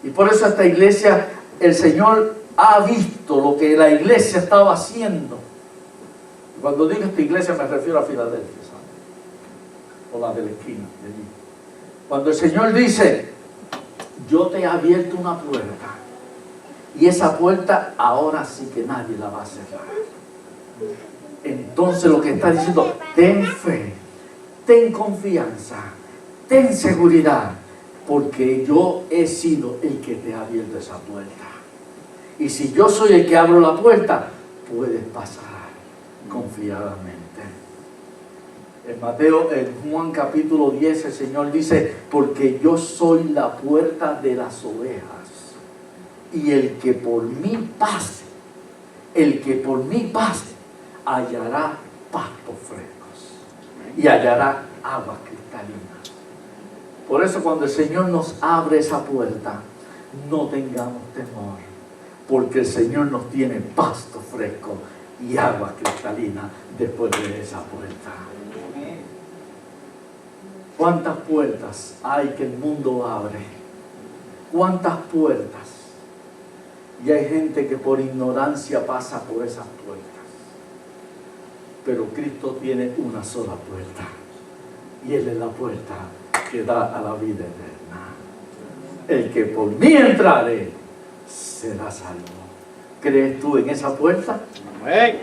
Y por eso esta iglesia, el Señor ha visto lo que la iglesia estaba haciendo. Cuando digo esta iglesia me refiero a Filadelfia, ¿sabes? O la de la esquina de allí. Cuando el Señor dice, yo te he abierto una puerta, y esa puerta ahora sí que nadie la va a cerrar. Entonces lo que está diciendo, ten fe, ten confianza, ten seguridad, porque yo he sido el que te ha abierto esa puerta. Y si yo soy el que abro la puerta, puedes pasar confiadamente. En Juan capítulo 10, el Señor dice, porque yo soy la puerta de las ovejas, y el que por mí pase, hallará pastos frescos y hallará aguas cristalinas. Por eso cuando el Señor nos abre esa puerta, no tengamos temor, porque el Señor nos tiene pasto fresco y agua cristalina después de esa puerta. ¿Cuántas puertas hay que el mundo abre? ¿Cuántas puertas? Y hay gente que por ignorancia pasa por esas puertas. Pero Cristo tiene una sola puerta, y Él es la puerta que da a la vida eterna. El que por mí entrare será salvo. ¿Crees tú en esa puerta? Amén.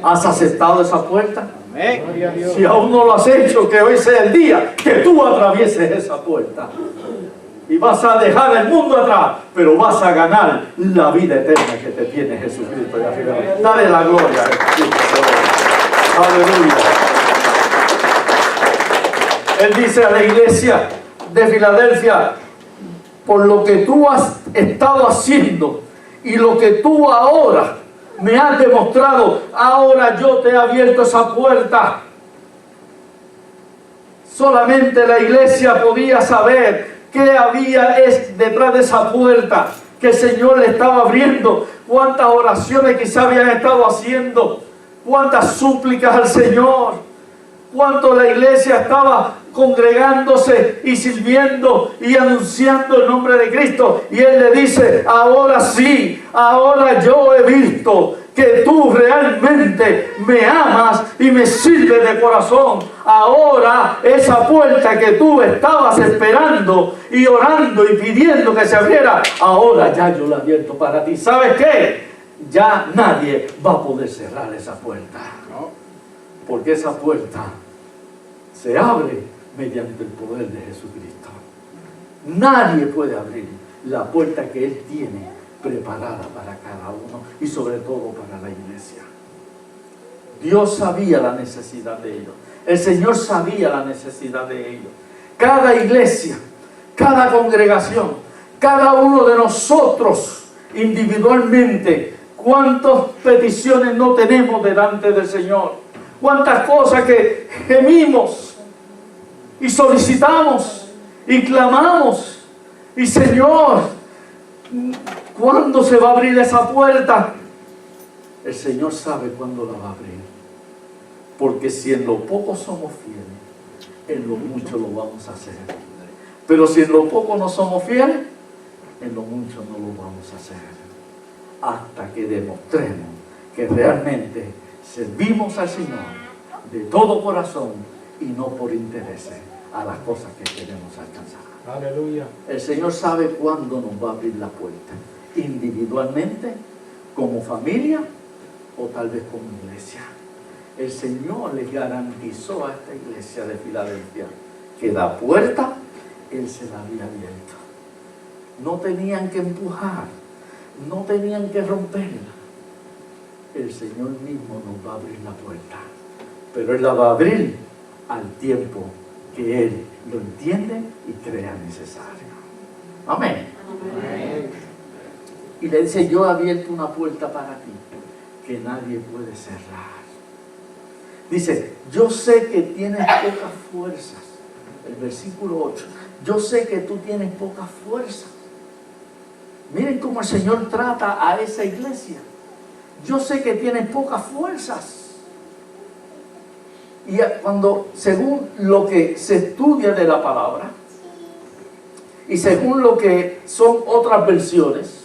¿Has aceptado esa puerta? Amén. Gloria a Dios. Si aún no lo has hecho, que hoy sea el día que tú atravieses esa puerta. Y vas a dejar el mundo atrás, pero vas a ganar la vida eterna que te tiene Jesucristo. Dale la gloria a Jesucristo. Aleluya. Él dice a la iglesia de Filadelfia, por lo que tú has estado haciendo y lo que tú ahora me has demostrado, ahora yo te he abierto esa puerta. Solamente la iglesia podía saber qué había detrás de esa puerta que el Señor le estaba abriendo, cuántas oraciones quizás habían estado haciendo, cuántas súplicas al Señor, cuánto la iglesia estaba congregándose y sirviendo y anunciando el nombre de Cristo. Y Él le dice, ahora sí, ahora yo he visto que tú realmente me amas y me sirves de corazón. Ahora esa puerta que tú estabas esperando y orando y pidiendo que se abriera, ahora ya yo la abierto para ti. ¿Sabes qué? Ya nadie va a poder cerrar esa puerta. Porque esa puerta se abre mediante el poder de Jesucristo. Nadie puede abrir la puerta que Él tiene preparada para cada uno, y sobre todo para la iglesia. Dios sabía la necesidad de ellos. El Señor sabía la necesidad de ellos. Cada iglesia, cada congregación, cada uno de nosotros individualmente, cuántas peticiones no tenemos delante del Señor, cuántas cosas que gemimos y solicitamos y clamamos, y Señor, ¿cuándo se va a abrir esa puerta? El Señor sabe cuándo la va a abrir, porque si en lo poco somos fieles, en lo mucho lo vamos a hacer. Pero si en lo poco no somos fieles, en lo mucho no lo vamos a hacer, hasta que demostremos que realmente servimos al Señor de todo corazón y no por intereses a las cosas que queremos alcanzar. Aleluya. El Señor sabe cuándo nos va a abrir la puerta, individualmente, como familia o tal vez como iglesia. El Señor les garantizó a esta iglesia de Filadelfia que la puerta Él se la había abierto. No tenían que empujar, no tenían que romperla. El Señor mismo nos va a abrir la puerta, pero Él la va a abrir al tiempo que Él lo entiende y crea necesario. Amén. Amén. Y le dice, yo he abierto una puerta para ti que nadie puede cerrar. Dice, yo sé que tienes pocas fuerzas. El versículo 8. yo sé que tú tienes poca fuerza. Miren cómo el Señor trata a esa iglesia. Yo sé que tienes pocas fuerzas. Y cuando, según lo que se estudia de la palabra, y según lo que son otras versiones,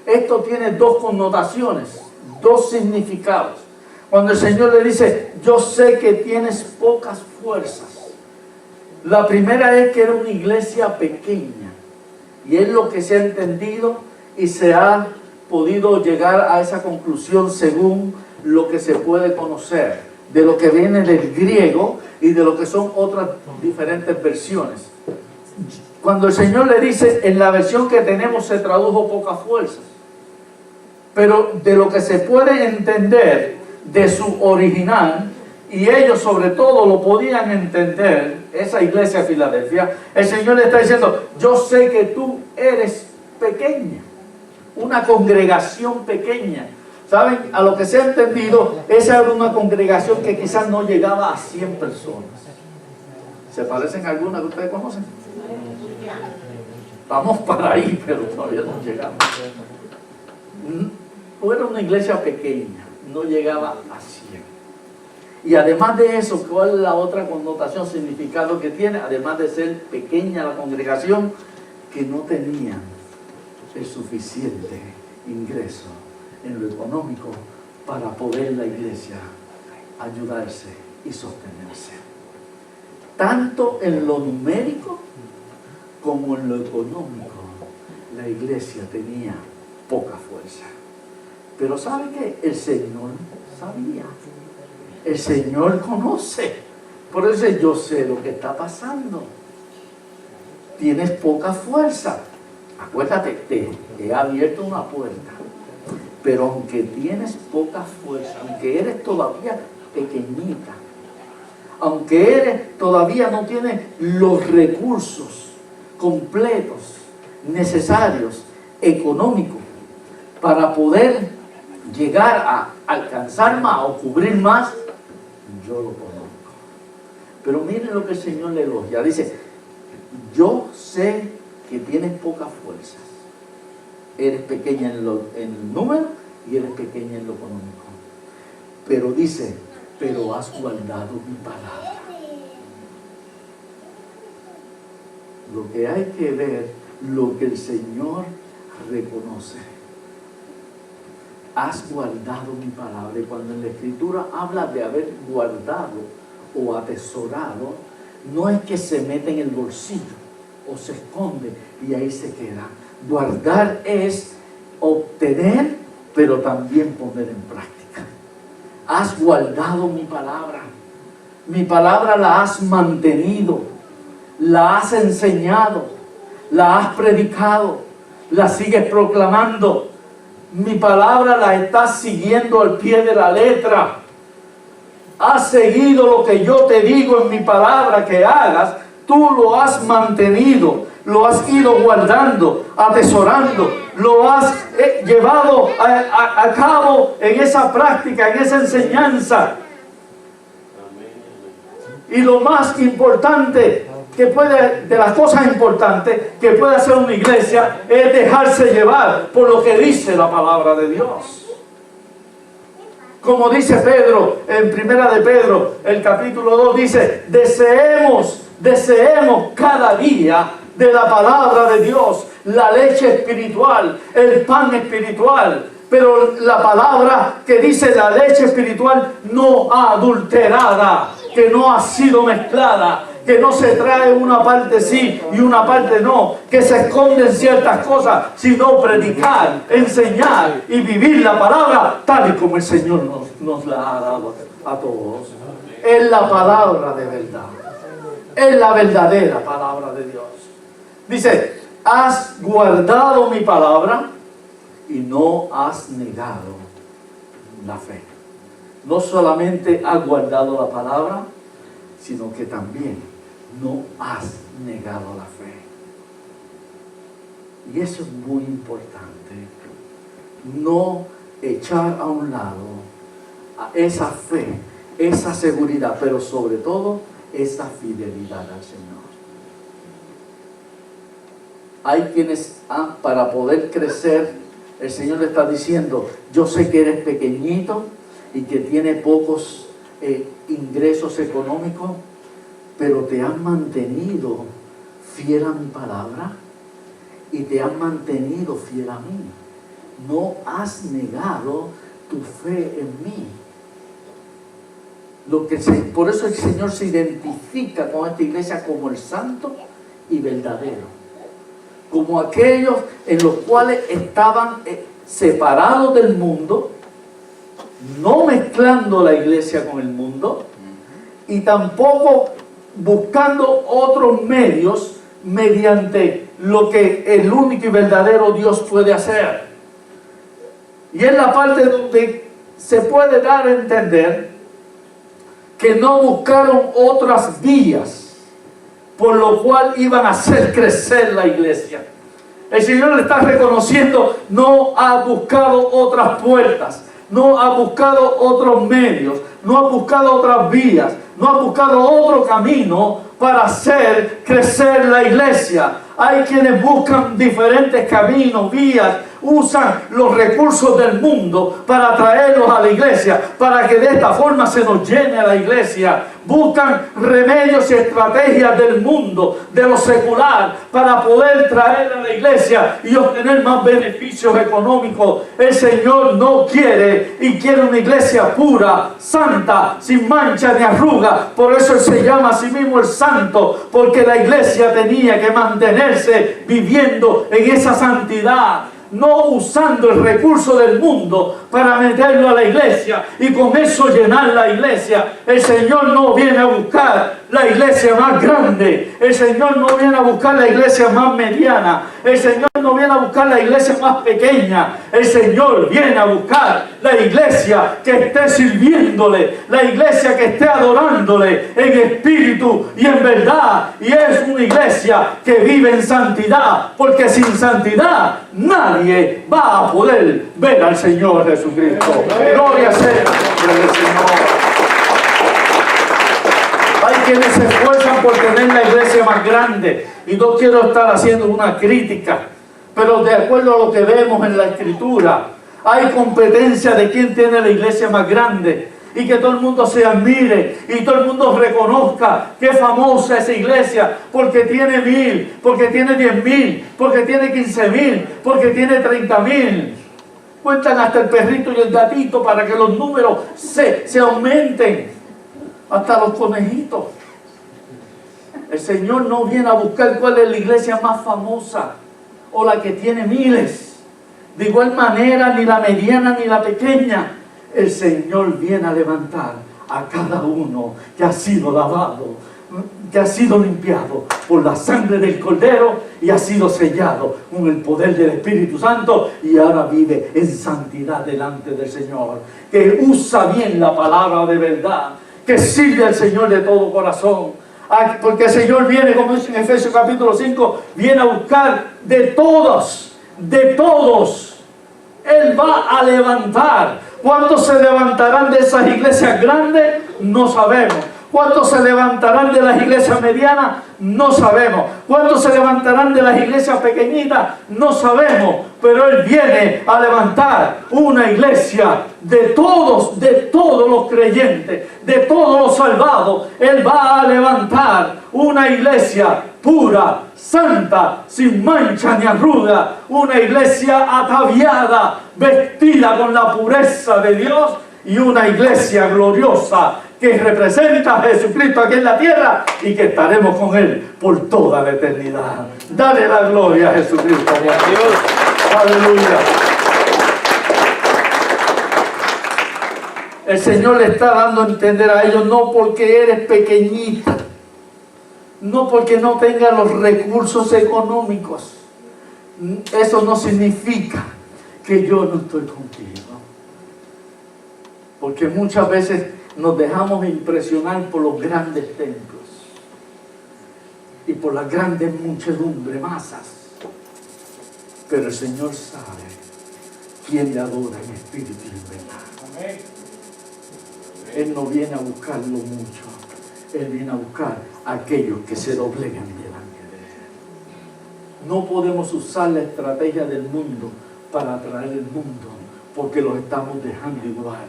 esto tiene dos connotaciones, dos significados. Cuando el Señor le dice, yo sé que tienes pocas fuerzas. La primera es que era una iglesia pequeña. Y es lo que se ha entendido y se ha podido llegar a esa conclusión según lo que se puede conocer, de lo que viene del griego y de lo que son otras diferentes versiones. Cuando el Señor le dice, en la versión que tenemos se tradujo pocas fuerzas, pero de lo que se puede entender de su original, y ellos sobre todo lo podían entender, esa iglesia de Filadelfia, el Señor le está diciendo, yo sé que tú eres pequeña, una congregación pequeña. ¿Saben? A lo que se ha entendido, esa era una congregación que quizás no llegaba a 100 personas. ¿Se parecen a alguna que ustedes conocen? Vamos para ahí, pero todavía no llegamos. Era una iglesia pequeña, no llegaba a 100. Y además de eso, ¿cuál es la otra connotación, significado que tiene? Además de ser pequeña la congregación, que no tenía el suficiente ingreso en lo económico para poder la iglesia ayudarse y sostenerse. Tanto en lo numérico como en lo económico, la iglesia tenía poca fuerza. Pero ¿sabe qué? El Señor sabía. El Señor conoce. Por eso yo sé lo que está pasando. Tienes poca fuerza. Acuérdate, te he abierto una puerta. Pero aunque tienes poca fuerza, aunque eres todavía pequeñita, aunque eres todavía no tienes los recursos completos, necesarios, económicos, para poder llegar a alcanzar más o cubrir más, yo lo conozco. Pero miren lo que el Señor le elogia. Dice, yo sé que tienes pocas fuerzas. Eres pequeña en el número y eres pequeña en lo económico. Pero dice, pero has guardado mi palabra. Lo que hay que ver, lo que el Señor reconoce. Has guardado mi palabra. Y cuando en la Escritura habla de haber guardado o atesorado, no es que se mete en el bolsillo o se esconde y ahí se queda. Guardar es obtener, pero también poner en práctica. Has guardado mi palabra. Mi palabra la has mantenido, la has enseñado, la has predicado, la sigues proclamando. Mi palabra la estás siguiendo al pie de la letra. Has seguido lo que yo te digo en mi palabra que hagas. Tú lo has mantenido, lo has ido guardando, atesorando, lo has llevado a cabo en esa práctica, en esa enseñanza. Y lo más importante de las cosas importantes que puede hacer una iglesia es dejarse llevar por lo que dice la palabra de Dios. Como dice Pedro en Primera de Pedro, el capítulo 2 dice, deseemos cada día de la palabra de Dios, la leche espiritual, el pan espiritual. Pero la palabra que dice la leche espiritual no adulterada, que no ha sido mezclada, que no se trae una parte sí y una parte no, que se esconden ciertas cosas, sino predicar, enseñar y vivir la palabra tal y como el Señor nos la ha dado a todos. Es la palabra de verdad, es la verdadera palabra de Dios. Dice, has guardado mi palabra y no has negado la fe. No solamente has guardado la palabra, sino que también no has negado la fe. Y eso es muy importante. No echar a un lado a esa fe, esa seguridad, pero sobre todo esa fidelidad al Señor. Hay quienes, para poder crecer, el Señor le está diciendo, yo sé que eres pequeñito y que tienes pocos ingresos económicos, pero te has mantenido fiel a mi palabra y te has mantenido fiel a mí. No has negado tu fe en mí. Por eso el Señor se identifica con esta iglesia como el santo y verdadero, como aquellos en los cuales estaban separados del mundo, no mezclando la iglesia con el mundo y tampoco buscando otros medios mediante lo que el único y verdadero Dios puede hacer. Y es la parte donde se puede dar a entender que no buscaron otras vías por lo cual iban a hacer crecer la iglesia. El Señor le está reconociendo, no ha buscado otras puertas, no ha buscado otros medios, no ha buscado otras vías, no ha buscado otro camino para hacer crecer la iglesia. Hay quienes buscan diferentes caminos, vías, usan los recursos del mundo para traerlos a la iglesia, para que de esta forma se nos llene a la iglesia. Buscan remedios y estrategias del mundo, de lo secular, para poder traer a la iglesia y obtener más beneficios económicos. El Señor no quiere, y quiere una iglesia pura, santa, sin mancha ni arruga. Por eso Él se llama a sí mismo el santo, porque la iglesia tenía que mantenerse viviendo en esa santidad, no usando el recurso del mundo para meterlo a la iglesia y con eso llenar la iglesia. El Señor no viene a buscar la iglesia más grande, el Señor no viene a buscar la iglesia más mediana, el Señor no viene a buscar la iglesia más pequeña. El Señor viene a buscar la iglesia que esté sirviéndole, la iglesia que esté adorándole en espíritu y en verdad. Y es una iglesia que vive en santidad, porque sin santidad nadie va a poder ver al Señor Jesucristo. Gloria sea al Señor. Hay quienes se esfuerzan por tener la iglesia más grande, y no quiero estar haciendo una crítica, pero de acuerdo a lo que vemos en la Escritura, hay competencia de quién tiene la iglesia más grande, y que todo el mundo se admire y todo el mundo reconozca qué famosa es esa iglesia, porque tiene 1000, porque tiene 10.000, porque tiene 15.000, porque tiene 30.000. Cuentan hasta el perrito y el gatito para que los números se aumenten, hasta los conejitos. El Señor no viene a buscar cuál es la iglesia más famosa o la que tiene miles. De igual manera, ni la mediana ni la pequeña. El Señor viene a levantar a cada uno que ha sido lavado, que ha sido limpiado por la sangre del Cordero y ha sido sellado con el poder del Espíritu Santo, y ahora vive en santidad delante del Señor, que usa bien la palabra de verdad, que sirve al Señor de todo corazón. Porque el Señor viene, como dice en Efesios capítulo 5, viene a buscar de todos, de todos. Él va a levantar. ¿Cuántos se levantarán de esas iglesias grandes? No sabemos. ¿Cuántos se levantarán de las iglesias medianas? No sabemos. ¿Cuántos se levantarán de las iglesias pequeñitas? No sabemos. Pero Él viene a levantar una iglesia de todos los creyentes, de todos los salvados. Él va a levantar una iglesia pura, santa, sin mancha ni arruga. Una iglesia ataviada, vestida con la pureza de Dios, y una iglesia gloriosa que representa a Jesucristo aquí en la tierra y que estaremos con Él por toda la eternidad. Dale la gloria a Jesucristo. Dios. Aleluya. El Señor le está dando a entender a ellos, no porque eres pequeñita, no porque no tengas los recursos económicos, eso no significa que yo no estoy contigo. Porque muchas veces nos dejamos impresionar por los grandes templos y por las grandes muchedumbres, masas. Pero el Señor sabe quién le adora en espíritu y en verdad. Amén. Él no viene a buscar lo mucho, Él viene a buscar a aquellos que se doblegan delante de Él. No podemos usar la estrategia del mundo para atraer el mundo, porque los estamos dejando igual.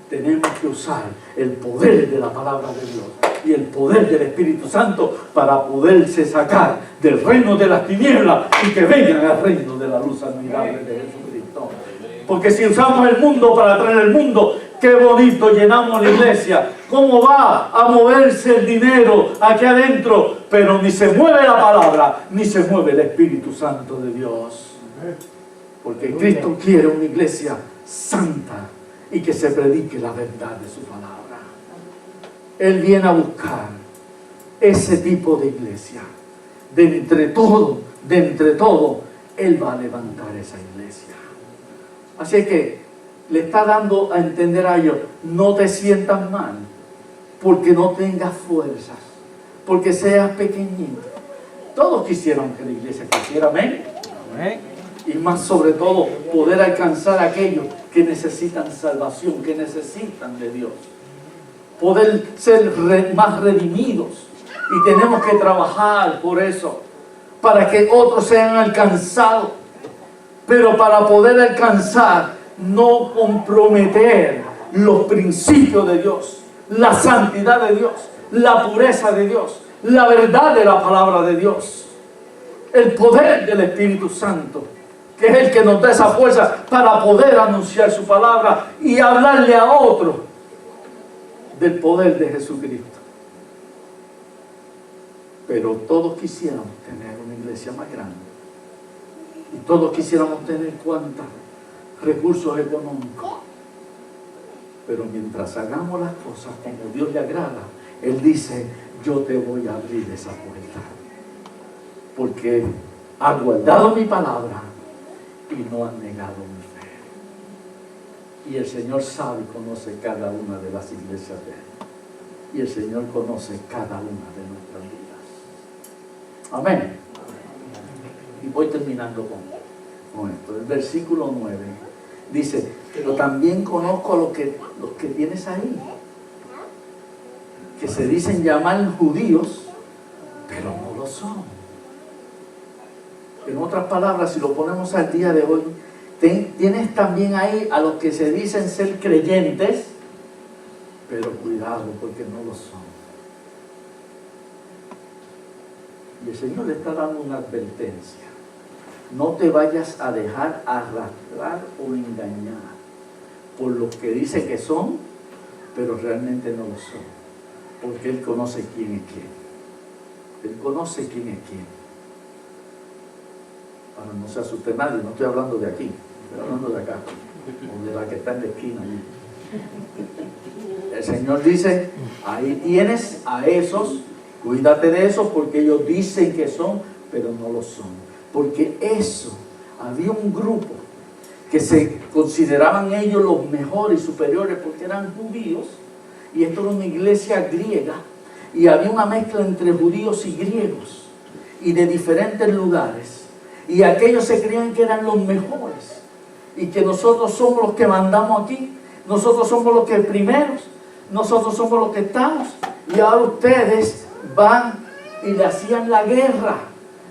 Tenemos que usar el poder de la palabra de Dios y el poder del Espíritu Santo para poderse sacar del reino de las tinieblas y que vengan al reino de la luz admirable de Jesucristo. Porque si usamos el mundo para atraer el mundo, qué bonito llenamos la iglesia. ¿Cómo va a moverse el dinero aquí adentro? Pero ni se mueve la palabra, ni se mueve el Espíritu Santo de Dios. Porque Cristo quiere una iglesia santa y que se predique la verdad de su palabra. Él viene a buscar ese tipo de iglesia. De entre todo, Él va a levantar esa iglesia. Así que le está dando a entender a ellos, no te sientas mal, porque no tengas fuerzas, porque seas pequeñito. Todos quisieran que la iglesia creciera, amén. Y más sobre todo, poder alcanzar a aquellos que necesitan salvación, que necesitan de Dios. Poder ser más redimidos. Y tenemos que trabajar por eso, para que otros sean alcanzados. Pero para poder alcanzar, no comprometer los principios de Dios, la santidad de Dios, la pureza de Dios, la verdad de la palabra de Dios, el poder del Espíritu Santo, que es el que nos da esa fuerza para poder anunciar su palabra y hablarle a otro del poder de Jesucristo. Pero todos quisiéramos tener una iglesia más grande. Y todos quisiéramos tener cuántos recursos económicos. Pero mientras hagamos las cosas como Dios le agrada, Él dice, yo te voy a abrir esa puerta. Porque has guardado mi palabra y no has negado mi fe. Y el Señor sabe y conoce cada una de las iglesias de Él. Y el Señor conoce cada una de nuestras vidas. Amén. Y voy terminando con esto. El versículo 9 dice, pero también conozco a los que tienes ahí, que se dicen llamar judíos, pero no lo son. En otras palabras, si lo ponemos al día de hoy, tienes también ahí a los que se dicen ser creyentes, pero cuidado porque no lo son. Y el Señor le está dando una advertencia. No te vayas a dejar arrastrar o engañar por los que dice que son, pero realmente no lo son. Porque Él conoce quién es quién. Él conoce quién es quién. Ahora no se asuste nadie, no estoy hablando de aquí, estoy hablando de acá, o de la que está en la esquina allí. El Señor dice, ahí tienes a esos, cuídate de esos porque ellos dicen que son, pero no lo son. Porque eso, había un grupo que se consideraban ellos los mejores y superiores porque eran judíos, y esto era una iglesia griega, y había una mezcla entre judíos y griegos, y de diferentes lugares, y aquellos se creían que eran los mejores, y que nosotros somos los que mandamos aquí, nosotros somos los que primeros, nosotros somos los que estamos, y ahora ustedes van y le hacían la guerra.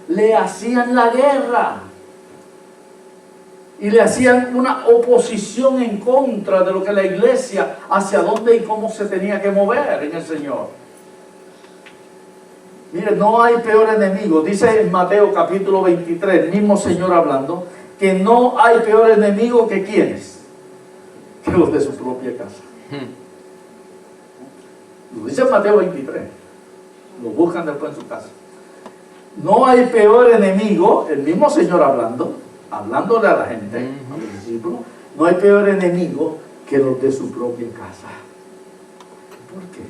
Le hacían la guerra y le hacían una oposición en contra de lo que la iglesia, hacia dónde y cómo se tenía que mover en el Señor. Mire, no hay peor enemigo. Dice en Mateo capítulo 23, el mismo Señor hablando, que no hay peor enemigo que quienes, que los de su propia casa. Lo dice en Mateo 23, lo buscan después en su casa. No hay peor enemigo, el mismo Señor hablándole a la gente, a los discípulos, no hay peor enemigo que los de su propia casa. ¿Por qué?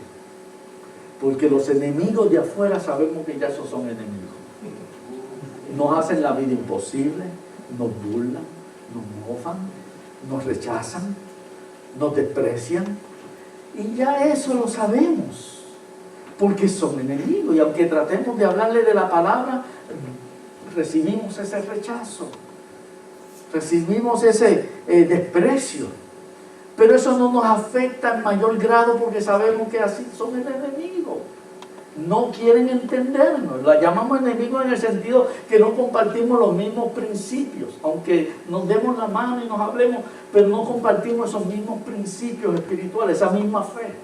Porque los enemigos de afuera sabemos que ya esos son enemigos. Nos hacen la vida imposible, nos burlan, nos mofan, nos rechazan, nos desprecian. Y ya eso lo sabemos. Porque son enemigos, y aunque tratemos de hablarle de la palabra, recibimos ese rechazo, recibimos ese desprecio, pero eso no nos afecta en mayor grado porque sabemos que así son el enemigo. no quieren entendernos. La llamamos enemigos en el sentido que no compartimos los mismos principios, aunque nos demos la mano y nos hablemos, pero no compartimos esos mismos principios espirituales, esa misma fe.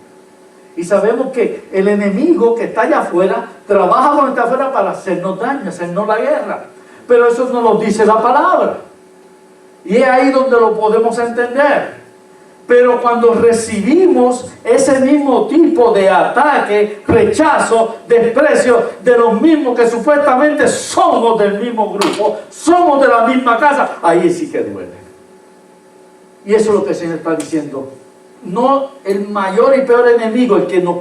Y sabemos que el enemigo que está allá afuera trabaja con está afuera para hacernos daño, hacernos la guerra. Pero eso no lo dice la palabra. Y es ahí donde lo podemos entender. Pero cuando recibimos ese mismo tipo de ataque, rechazo, desprecio de los mismos que supuestamente somos del mismo grupo, somos de la misma casa, ahí sí que duele. Y eso es lo que el Señor está diciendo. No, el mayor y peor enemigo, el que nos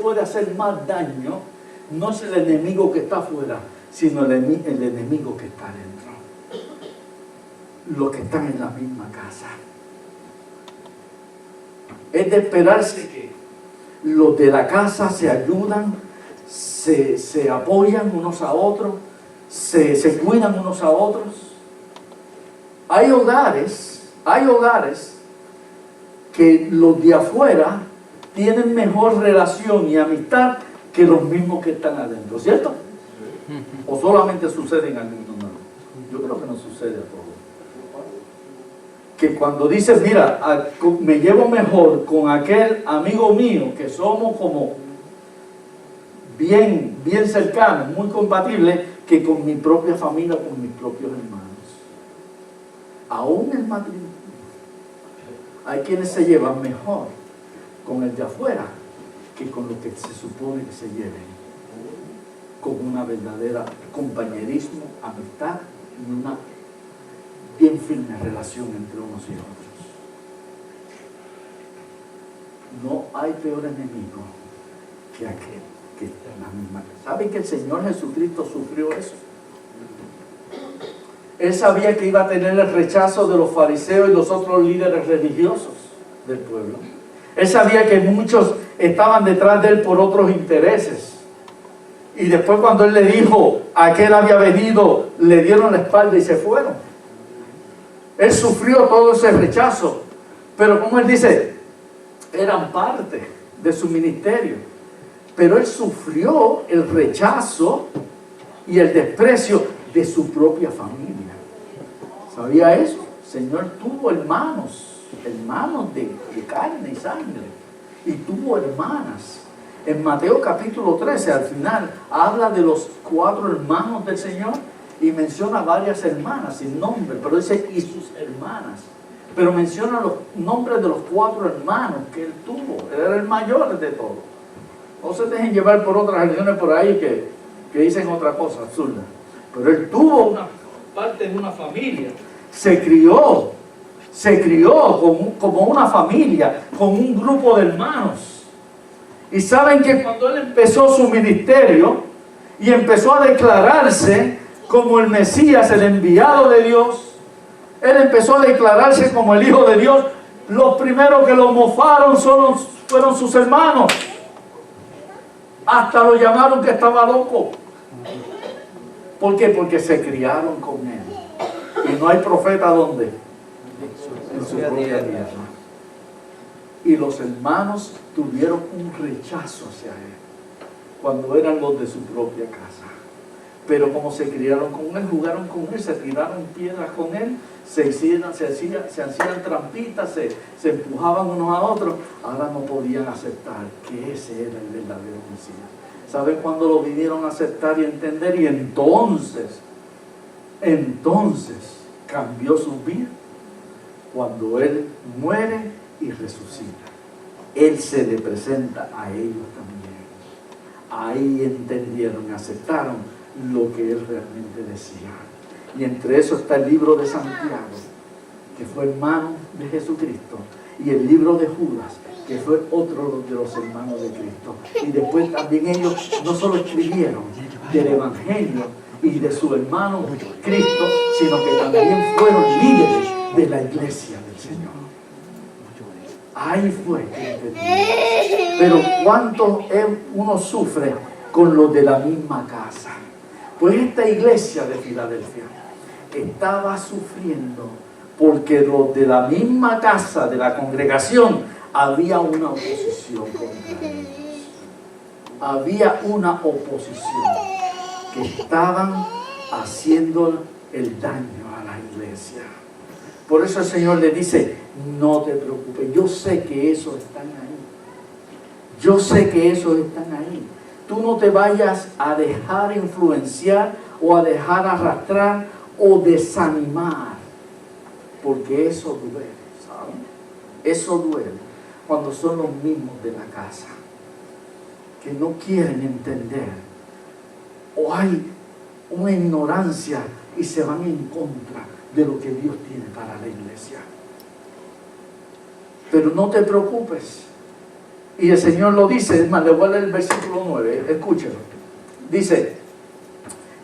puede hacer más daño, no es el enemigo que está afuera, sino el enemigo que está adentro. Los que están en la misma casa. Es de esperarse que los de la casa se ayudan, se apoyan unos a otros, se cuidan unos a otros. Hay hogares que los de afuera tienen mejor relación y amistad que los mismos que están adentro, ¿cierto? ¿O solamente sucede en algunos? No. Yo creo que no sucede a todos. Que cuando dices, mira, me llevo mejor con aquel amigo mío, que somos como bien cercanos, muy compatibles, que con mi propia familia, con mis propios hermanos. Aún el matrimonio. Hay quienes se llevan mejor con el de afuera que con lo que se supone que se lleven, con una verdadera compañerismo, amistad y una bien firme relación entre unos y otros. No hay peor enemigo que aquel que está en la misma casa. ¿Saben que el Señor Jesucristo sufrió eso? Él sabía que iba a tener el rechazo de los fariseos y los otros líderes religiosos del pueblo. Él sabía que muchos estaban detrás de él por otros intereses. Y después cuando él le dijo a que él había venido, le dieron la espalda y se fueron. Él sufrió todo ese rechazo. Pero como él dice, eran parte de su ministerio. Pero él sufrió el rechazo y el desprecio de su propia familia. ¿Sabía eso? El Señor tuvo hermanos de carne y sangre, y tuvo hermanas. En Mateo capítulo 13, al final, habla de los 4 hermanos del Señor y menciona varias hermanas sin nombre, pero dice y sus hermanas. Pero menciona los nombres de los 4 hermanos que él tuvo. Él era el mayor de todos. No se dejen llevar por otras religiones por ahí que dicen otra cosa absurda. Pero él tuvo una parte de una familia. Se crió como una familia, con un grupo de hermanos. Y saben que cuando él empezó su ministerio y empezó a declararse como el Mesías, el enviado de Dios, él empezó a declararse como el Hijo de Dios, los primeros que lo mofaron fueron sus hermanos. Hasta lo llamaron que estaba loco. ¿Por qué? Porque se criaron con él. Y no hay profeta ¿dónde? En su propia tierra. Y los hermanos tuvieron un rechazo hacia él cuando eran los de su propia casa. Pero como se criaron con él, jugaron con él, se tiraron piedras con él, se hacían trampitas, se empujaban unos a otros, ahora no podían aceptar que ese era el verdadero Mesías. ¿Saben cuándo lo vinieron a aceptar y entender? Y entonces cambió su vida cuando él muere y resucita. Él se le presenta a ellos también. Ahí entendieron y aceptaron lo que él realmente decía. Y entre eso está el libro de Santiago, que fue hermano de Jesucristo, y el libro de Judas, que fue otro de los hermanos de Cristo. Y después también ellos no solo escribieron del Evangelio y de su hermano Cristo, sino que también fueron líderes de la iglesia del Señor. Ahí fue que entendí. Pero cuánto uno sufre con los de la misma casa. Pues esta iglesia de Filadelfia estaba sufriendo porque los de la misma casa, de la congregación, había una oposición contra ellos. había una oposición que estaban haciendo el daño a la iglesia. Por eso el Señor le dice, no te preocupes, yo sé que esos están ahí. Yo sé que esos están ahí. Tú no te vayas a dejar influenciar o a dejar arrastrar o desanimar, porque eso duele, ¿saben? Eso duele cuando son los mismos de la casa que no quieren entender, o hay una ignorancia y se van en contra de lo que Dios tiene para la iglesia. Pero no te preocupes. Y el Señor lo dice, es más, le voy a leer el versículo 9, escúchelo. Dice,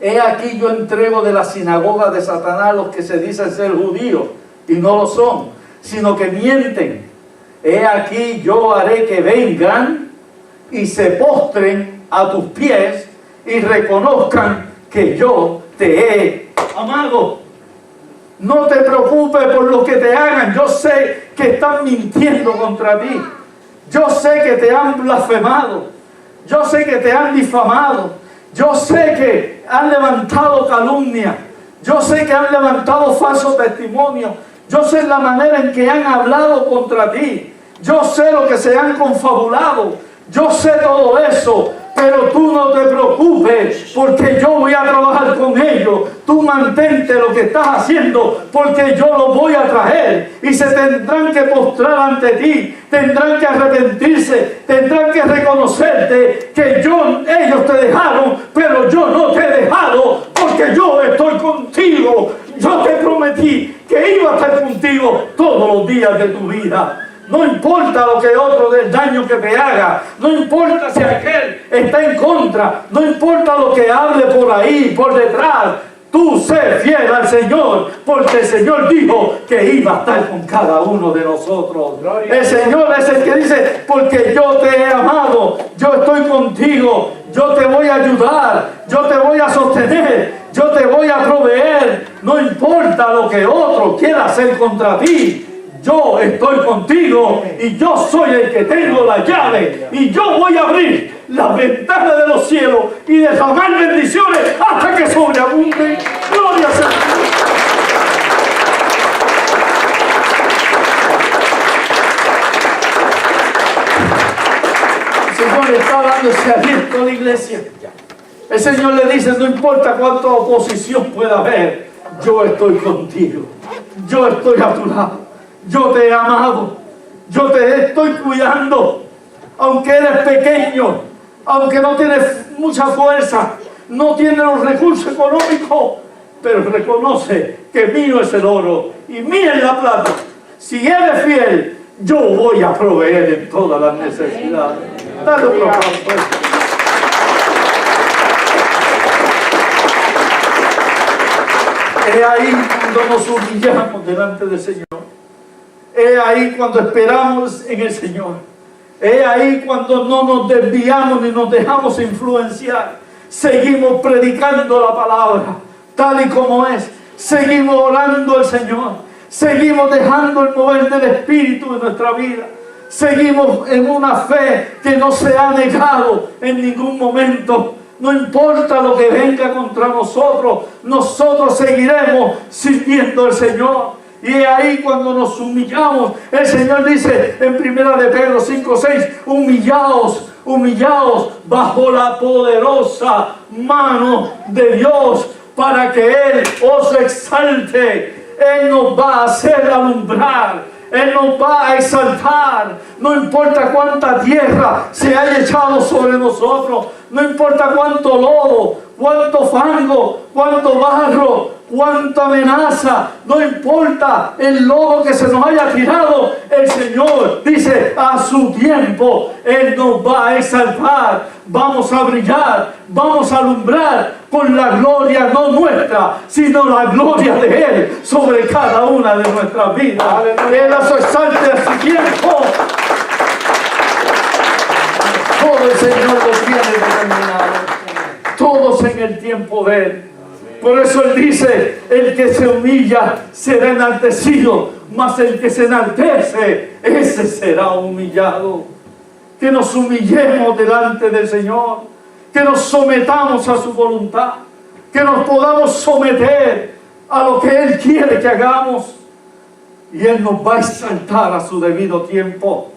he aquí yo entrego de la sinagoga de Satanás los que se dicen ser judíos y no lo son, sino que mienten. He aquí yo haré que vengan y se postren a tus pies y reconozcan que yo te he amado. No te preocupes por lo que te hagan. Yo sé que están mintiendo contra ti. Yo sé que te han blasfemado. Yo sé que te han difamado. Yo sé que han levantado calumnia. Yo sé que han levantado falso testimonio. Yo sé la manera en que han hablado contra ti. Yo sé lo que se han confabulado. Yo sé todo eso. Pero tú no te preocupes, porque yo voy a trabajar con ellos. Tú mantente lo que estás haciendo, porque yo los voy a traer. Y se tendrán que postrar ante ti, tendrán que arrepentirse, tendrán que reconocerte que ellos te dejaron, pero yo no te he dejado, porque yo estoy contigo. Yo te prometí que iba a estar contigo todos los días de tu vida. No importa lo que otro del daño que te haga, no importa si aquel está en contra, no importa lo que hable por ahí, por detrás, tú sé fiel al Señor, porque el Señor dijo que iba a estar con cada uno de nosotros. El Señor es el que dice, porque yo te he amado, yo estoy contigo, yo te voy a ayudar, yo te voy a sostener, yo te voy a proveer, no importa lo que otro quiera hacer contra ti. Yo estoy contigo y yo soy el que tengo la llave y yo voy a abrir las ventanas de los cielos y derramar bendiciones hasta que sobreabunden. Gloria a Dios. El Señor le está dando ese aliento a la iglesia. El Señor le dice, no importa cuánta oposición pueda haber, yo estoy contigo, yo estoy a tu lado. Yo te he amado, yo te estoy cuidando, aunque eres pequeño, aunque no tienes mucha fuerza, no tienes los recursos económicos, pero reconoce que mío es el oro y mía es la plata. Si eres fiel, yo voy a proveer en todas las necesidades. Dale un aplauso. Es ahí cuando nos humillamos delante del Señor. Es ahí cuando esperamos en el Señor. Es ahí cuando no nos desviamos ni nos dejamos influenciar. Seguimos predicando la palabra tal y como es. Seguimos orando al Señor. Seguimos dejando el mover del Espíritu en nuestra vida. Seguimos en una fe que no se ha negado en ningún momento. No importa lo que venga contra nosotros, nosotros seguiremos sirviendo al Señor. Y es ahí cuando nos humillamos. El Señor dice en 1 de Pedro 5:6, humillaos, humillaos bajo la poderosa mano de Dios para que Él os exalte. Él nos va a hacer alumbrar. Él nos va a exaltar. No importa cuánta tierra se haya echado sobre nosotros. No importa cuánto lodo, cuánto fango, cuánto barro, cuánta amenaza. No importa el lodo que se nos haya tirado. El Señor dice, a su tiempo Él nos va a exaltar. Vamos a brillar, vamos a alumbrar con la gloria no nuestra, sino la gloria de Él sobre cada una de nuestras vidas. Él las exalte a su tiempo. Todo el Señor lo tiene determinado. Todos en el tiempo de Él. Por eso Él dice, el que se humilla será enaltecido, mas el que se enaltece, ese será humillado. que nos humillemos delante del Señor, que nos sometamos a su voluntad, que nos podamos someter a lo que Él quiere que hagamos, y Él nos va a exaltar a su debido tiempo.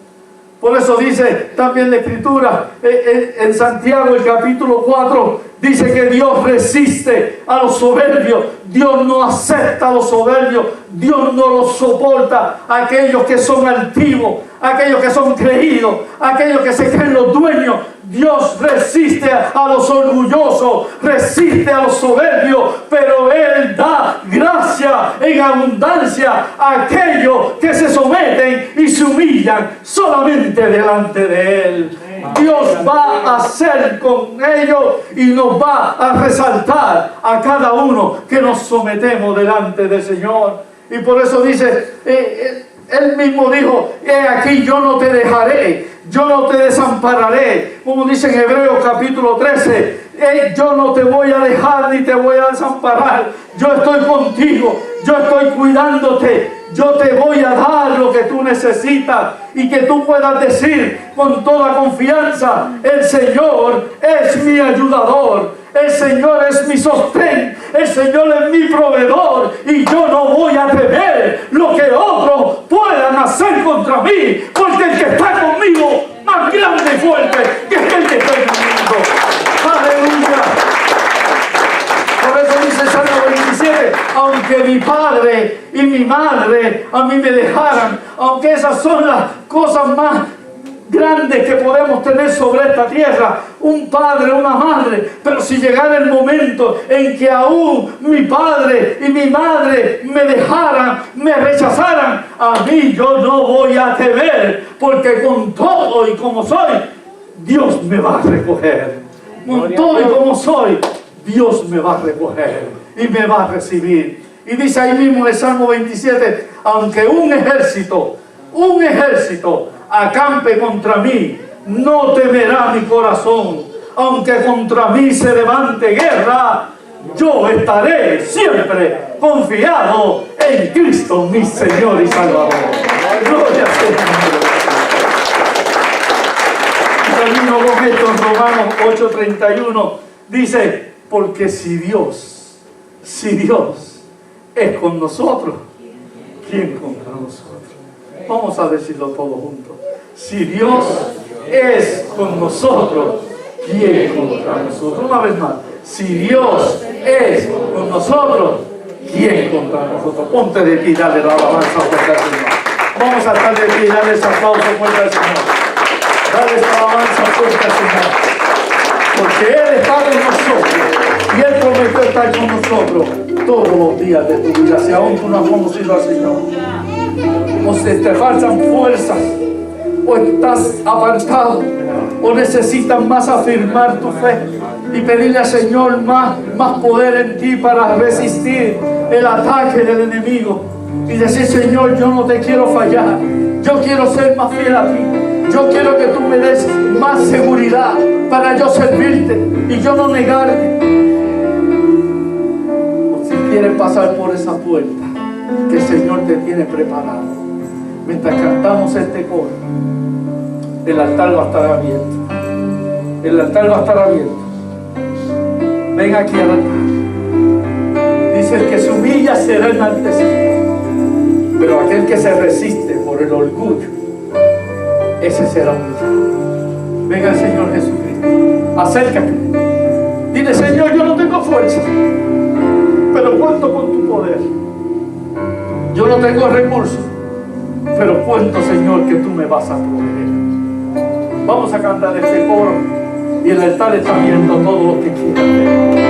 Por eso dice también la Escritura en Santiago, el capítulo 4, dice que Dios resiste a los soberbios, Dios no acepta a los soberbios, Dios no los soporta a aquellos que son altivos, a aquellos que son creídos, a aquellos que se creen los dueños. Dios resiste a los orgullosos, resiste a los soberbios, pero Él da gracia en abundancia a aquellos que se someten y se humillan solamente delante de Él. Dios va a hacer con ellos y nos va a resaltar a cada uno que nos sometemos delante del Señor. Y por eso dice, Él mismo dijo: he aquí, yo no te dejaré, yo no te desampararé. Como dice en Hebreos capítulo 13, yo no te voy a dejar ni te voy a desamparar. Yo estoy contigo, yo estoy cuidándote, yo te voy a dar lo que tú necesitas, y que tú puedas decir con toda confianza: el Señor es mi ayudador, el Señor es mi sostén, el Señor es mi proveedor, y yo no voy a temer lo que otros puedan hacer contra mí, porque el que está conmigo más grande y fuerte que el que está en el mundo. ¡Aleluya! Por eso dice el Salmo 27, aunque mi padre y mi madre a mí me dejaran, aunque esas son las cosas más grandes que podemos tener sobre esta tierra, un padre, una madre, pero si llegara el momento en que aún mi padre y mi madre me dejaran, me rechazaran, a mí yo no voy a temer, porque con todo y como soy, Dios me va a recoger. Con todo y como soy, Dios me va a recoger y me va a recibir. Y dice ahí mismo en el Salmo 27, aunque un ejército acampe contra mí, no temerá mi corazón. Aunque contra mí se levante guerra, yo estaré siempre confiado en Cristo, mi Señor y Salvador. Gloria a Dios. Termino con esto en Romanos 8:31. Dice: porque si Dios es con nosotros, ¿quién contra nosotros? Vamos a decirlo todos juntos. Si Dios es con nosotros, ¿quién contra nosotros? Una vez más. Si Dios es con nosotros, ¿quién contra nosotros? Ponte de pie y dale la alabanza fuerte al Señor. Vamos a estar de pie y darle ese aplauso fuerte al Señor. Dale esa alabanza fuerte al Señor. Porque Él está con nosotros y Él prometió estar con nosotros todos los días de tu vida. Si aún tú no has conocido al Señor, o se te faltan fuerzas, o estás apartado, o necesitas más afirmar tu fe y pedirle al Señor más poder en ti para resistir el ataque del enemigo, y decir: Señor, yo no te quiero fallar, yo quiero ser más fiel a ti, yo quiero que tú me des más seguridad para yo servirte y yo no negarte. O si quieres pasar por esa puerta que el Señor te tiene preparado, mientras cantamos este coro, el altar va a estar abierto. El altar va a estar abierto. Ven aquí al altar. Dice: el que se humilla será enaltecido, pero aquel que se resiste por el orgullo, ese será humillado. Venga el Señor Jesucristo, acércate. Dile: Señor, yo no tengo fuerza, pero cuento con tu poder. Yo no tengo recursos, pero cuento, Señor, que tú me vas a proveer. Vamos a cantar este coro y el altar está abierto a todos los que quieran.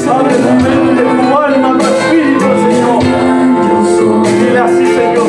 Abre tu alma, tu espíritu, Señor. Dile así: Señor,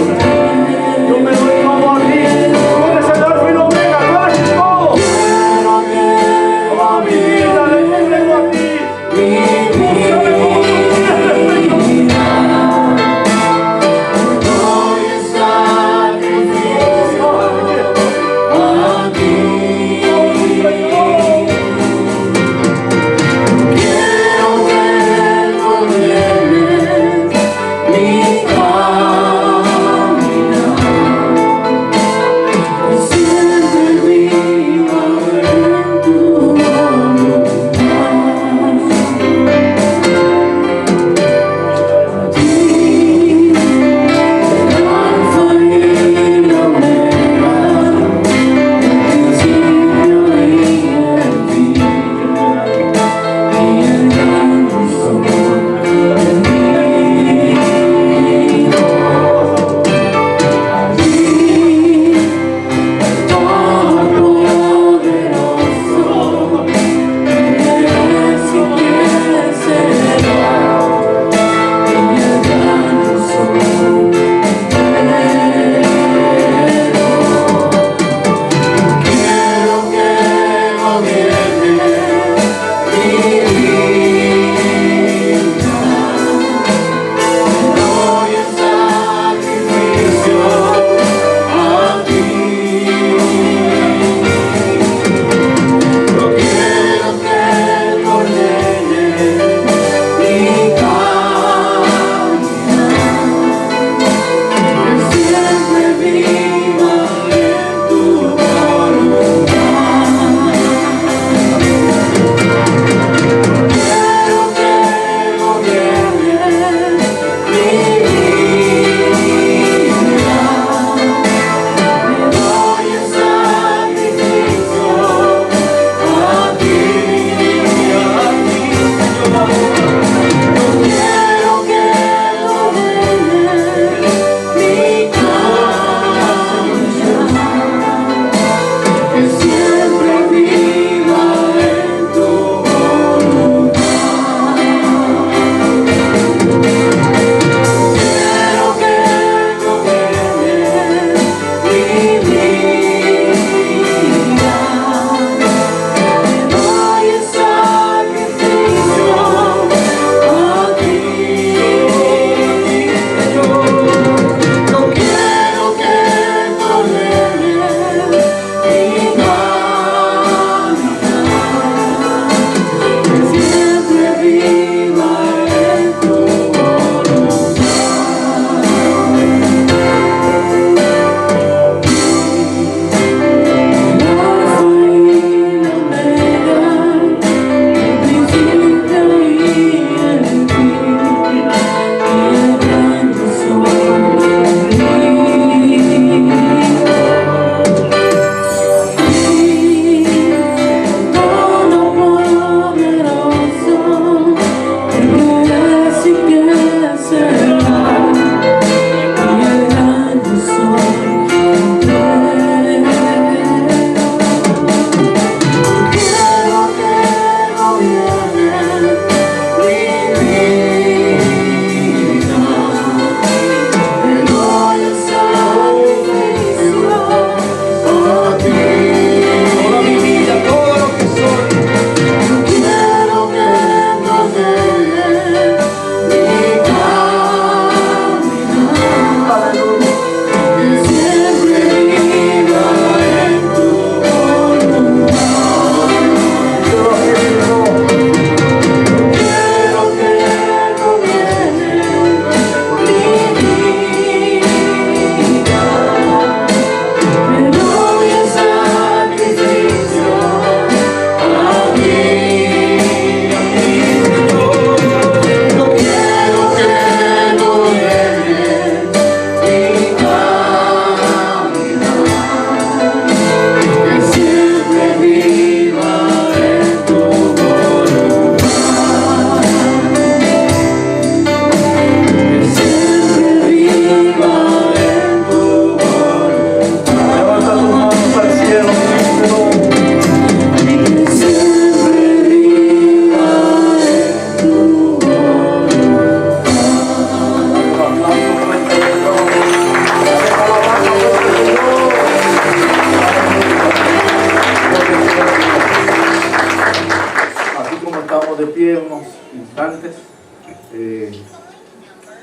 ponemos de pie unos instantes.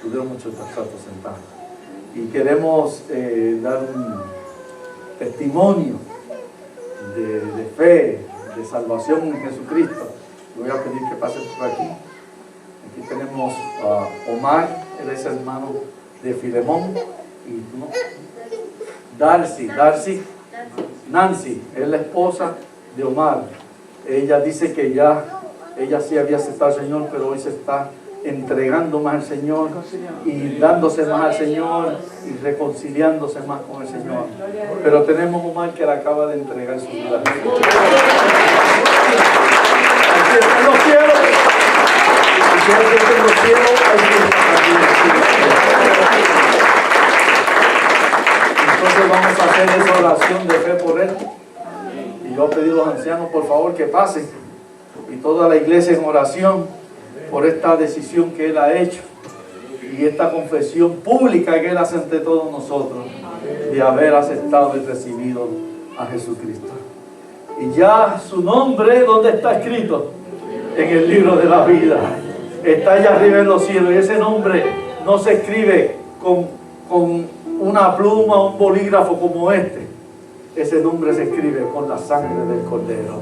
Tuvieron muchos ratos sentados. Y queremos dar un testimonio de fe, de salvación en Jesucristo. Voy a pedir que pasen por aquí. Aquí tenemos a Omar, él es hermano de Filemón. Y ¿no? Nancy, es la esposa de Omar. Ella dice que ella sí había aceptado al Señor, pero hoy se está entregando más al Señor y dándose más al Señor y reconciliándose más con el Señor. Pero tenemos Omar que le acaba de entregar su vida. Así están los cielos. Y si alguien está en los cielos, hay que estar aquí. Entonces vamos a hacer esa oración de fe por él. Y yo pedí a los ancianos, por favor, que pasen. Y toda la iglesia en oración por esta decisión que él ha hecho. Y esta confesión pública que él hace ante todos nosotros. De haber aceptado y recibido a Jesucristo. Y ya su nombre, ¿dónde está escrito? En el libro de la vida. Está allá arriba en los cielos. Y ese nombre no se escribe con una pluma, un bolígrafo como este. Ese nombre se escribe con la sangre del Cordero.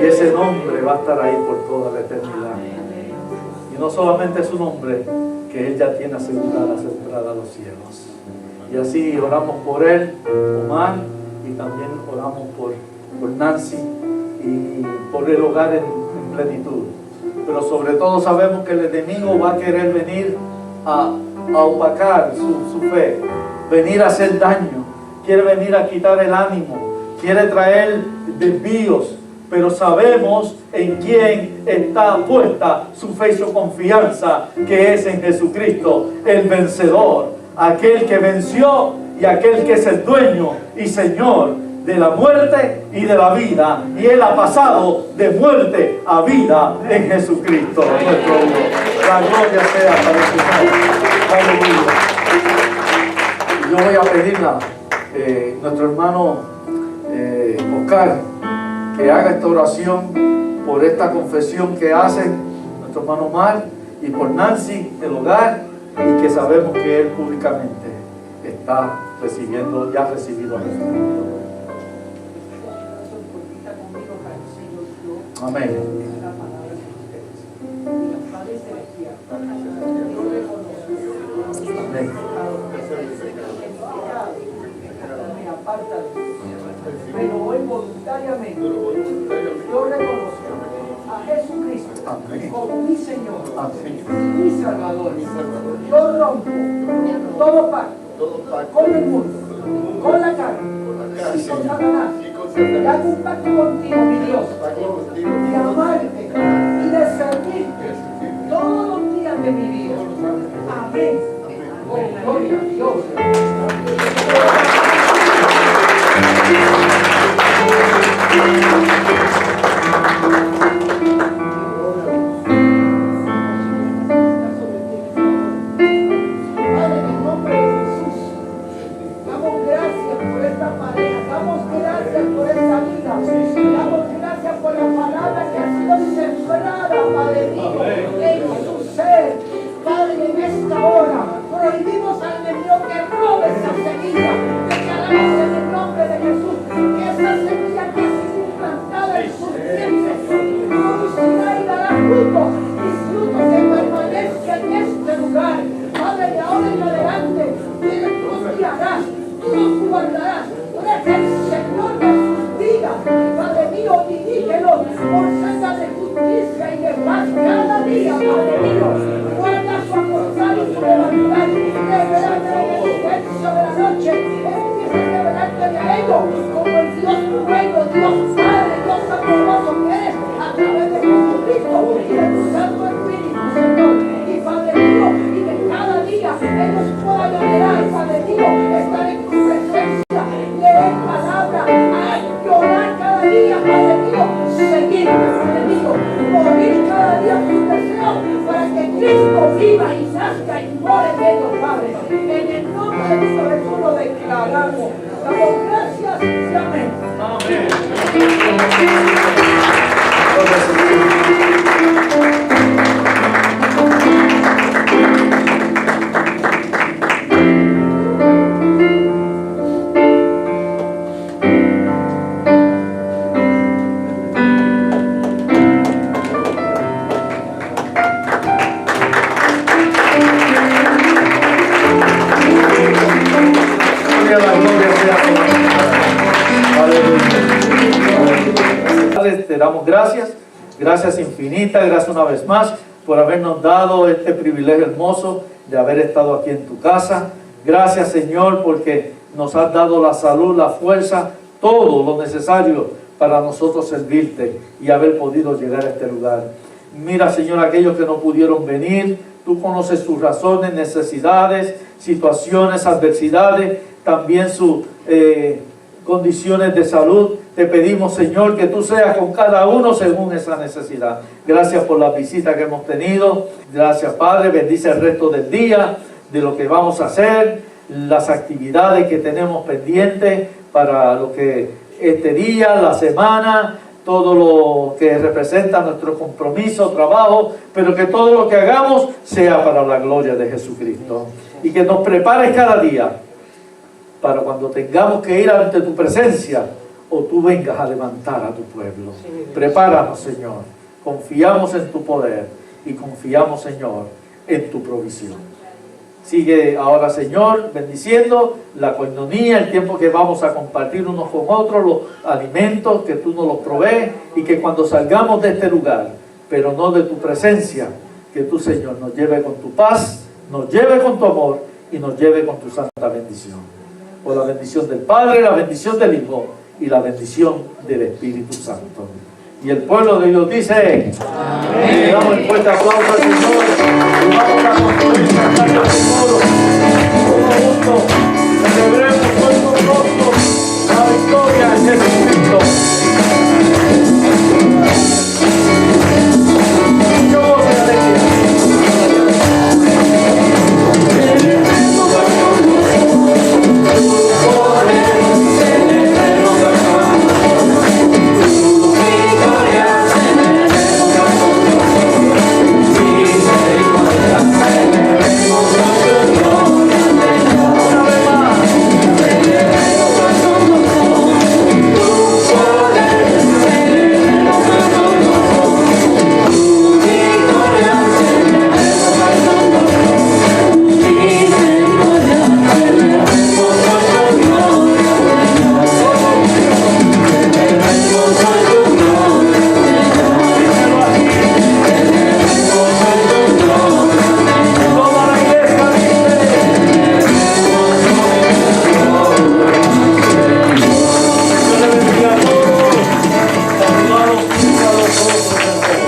Y ese nombre va a estar ahí por toda la eternidad. Y no solamente su nombre, que él ya tiene asegurada los cielos. Y así oramos por él, Omar, y también oramos por Nancy y por el hogar en plenitud. Pero sobre todo sabemos que el enemigo va a querer venir a opacar su fe, venir a hacer daño, quiere venir a quitar el ánimo, quiere traer desvíos, pero sabemos en quién está puesta su fe y su confianza, que es en Jesucristo, el vencedor, aquel que venció y aquel que es el dueño y Señor de la muerte y de la vida, y Él ha pasado de muerte a vida en Jesucristo nuestro Dios. La gloria sea para el Señor. Aleluya. Yo voy a pedirle a nuestro hermano Oscar que haga esta oración por esta confesión que hace nuestro hermano Omar y por Nancy, el hogar, y que sabemos que él públicamente está recibiendo, ya ha recibido a Jesucristo. Amén. Amén. Pero hoy voluntariamente yo reconozco a Jesucristo como mi Señor, mi Salvador. Yo rompo todo pacto con el mundo, con la carne y con Satanás. Y hago un pacto contigo, mi Dios, de amarte y de servirte todos los días de mi vida. Amén. Oh, gloria a Dios. Padre, en el nombre de Jesús, damos gracias por esta pareja, damos gracias por esta vida, damos gracias por la palabra que ha sido sembrada, Padre mío, en su ser. Padre, en esta hora prohibimos al enemigo que robe esa semilla. Declaramos en el nombre de Jesús que esa semilla que ha sido implantada en sus dientes producirá y dará frutos, y frutos que permanezcan en este lugar. Padre, de ahora en adelante, tú los guiarás, tú los guardarás. Tú eres el Señor de sus vidas. Padre mío, dirígelos por senda de justicia y de paz cada día, Padre mío. Guarda su acostar y su levantar. Revelarte en el silencio de la noche. Empieza a revelarte de ellos como el Dios bueno, Dios Padre, Dios amoroso que eres a través de Jesucristo y de tu Santo Espíritu, Señor. Y Padre mío, y que cada día ellos puedan orar, Padre mío, estar en tu presencia, leer palabra, llorar cada día, Padre mío, seguir, Padre mío, morir cada día tus deseos para que Cristo viva y nazca y more en ellos, Padre. En el nombre de Cristo Jesús lo declaramos. Damos gracias y amén. Amén. te damos gracias, gracias infinitas, gracias una vez más por habernos dado este privilegio hermoso de haber estado aquí en tu casa. Gracias, Señor, porque nos has dado la salud, la fuerza, todo lo necesario para nosotros servirte y haber podido llegar a este lugar. Mira, Señor, aquellos que no pudieron venir, tú conoces sus razones, necesidades, situaciones, adversidades, también sus condiciones de salud. Te pedimos, Señor, que tú seas con cada uno según esa necesidad. Gracias por la visita que hemos tenido. Gracias, Padre. Bendice el resto del día, de lo que vamos a hacer, las actividades que tenemos pendientes para lo que este día, la semana, todo lo que representa nuestro compromiso, trabajo, pero que todo lo que hagamos sea para la gloria de Jesucristo. Y que nos prepares cada día para cuando tengamos que ir ante tu presencia o tú vengas a levantar a tu pueblo. Prepáranos, Señor. Confiamos en tu poder y confiamos, Señor, en tu provisión. Sigue ahora, Señor, bendiciendo la coinonía, el tiempo que vamos a compartir unos con otros, los alimentos que tú nos los provees, y que cuando salgamos de este lugar, pero no de tu presencia, que tú, Señor, nos lleve con tu paz, nos lleve con tu amor y nos lleve con tu santa bendición. Por la bendición del Padre, la bendición del Hijo y la bendición del Espíritu Santo. Y el pueblo de Dios dice: amén. Le damos el fuerte aplauso al Señor y vamos a construir esta casa de oro. Todos juntos celebremos hoy con nosotros la victoria en Jesucristo. Yo voy a decir. Saludados unos a los otros.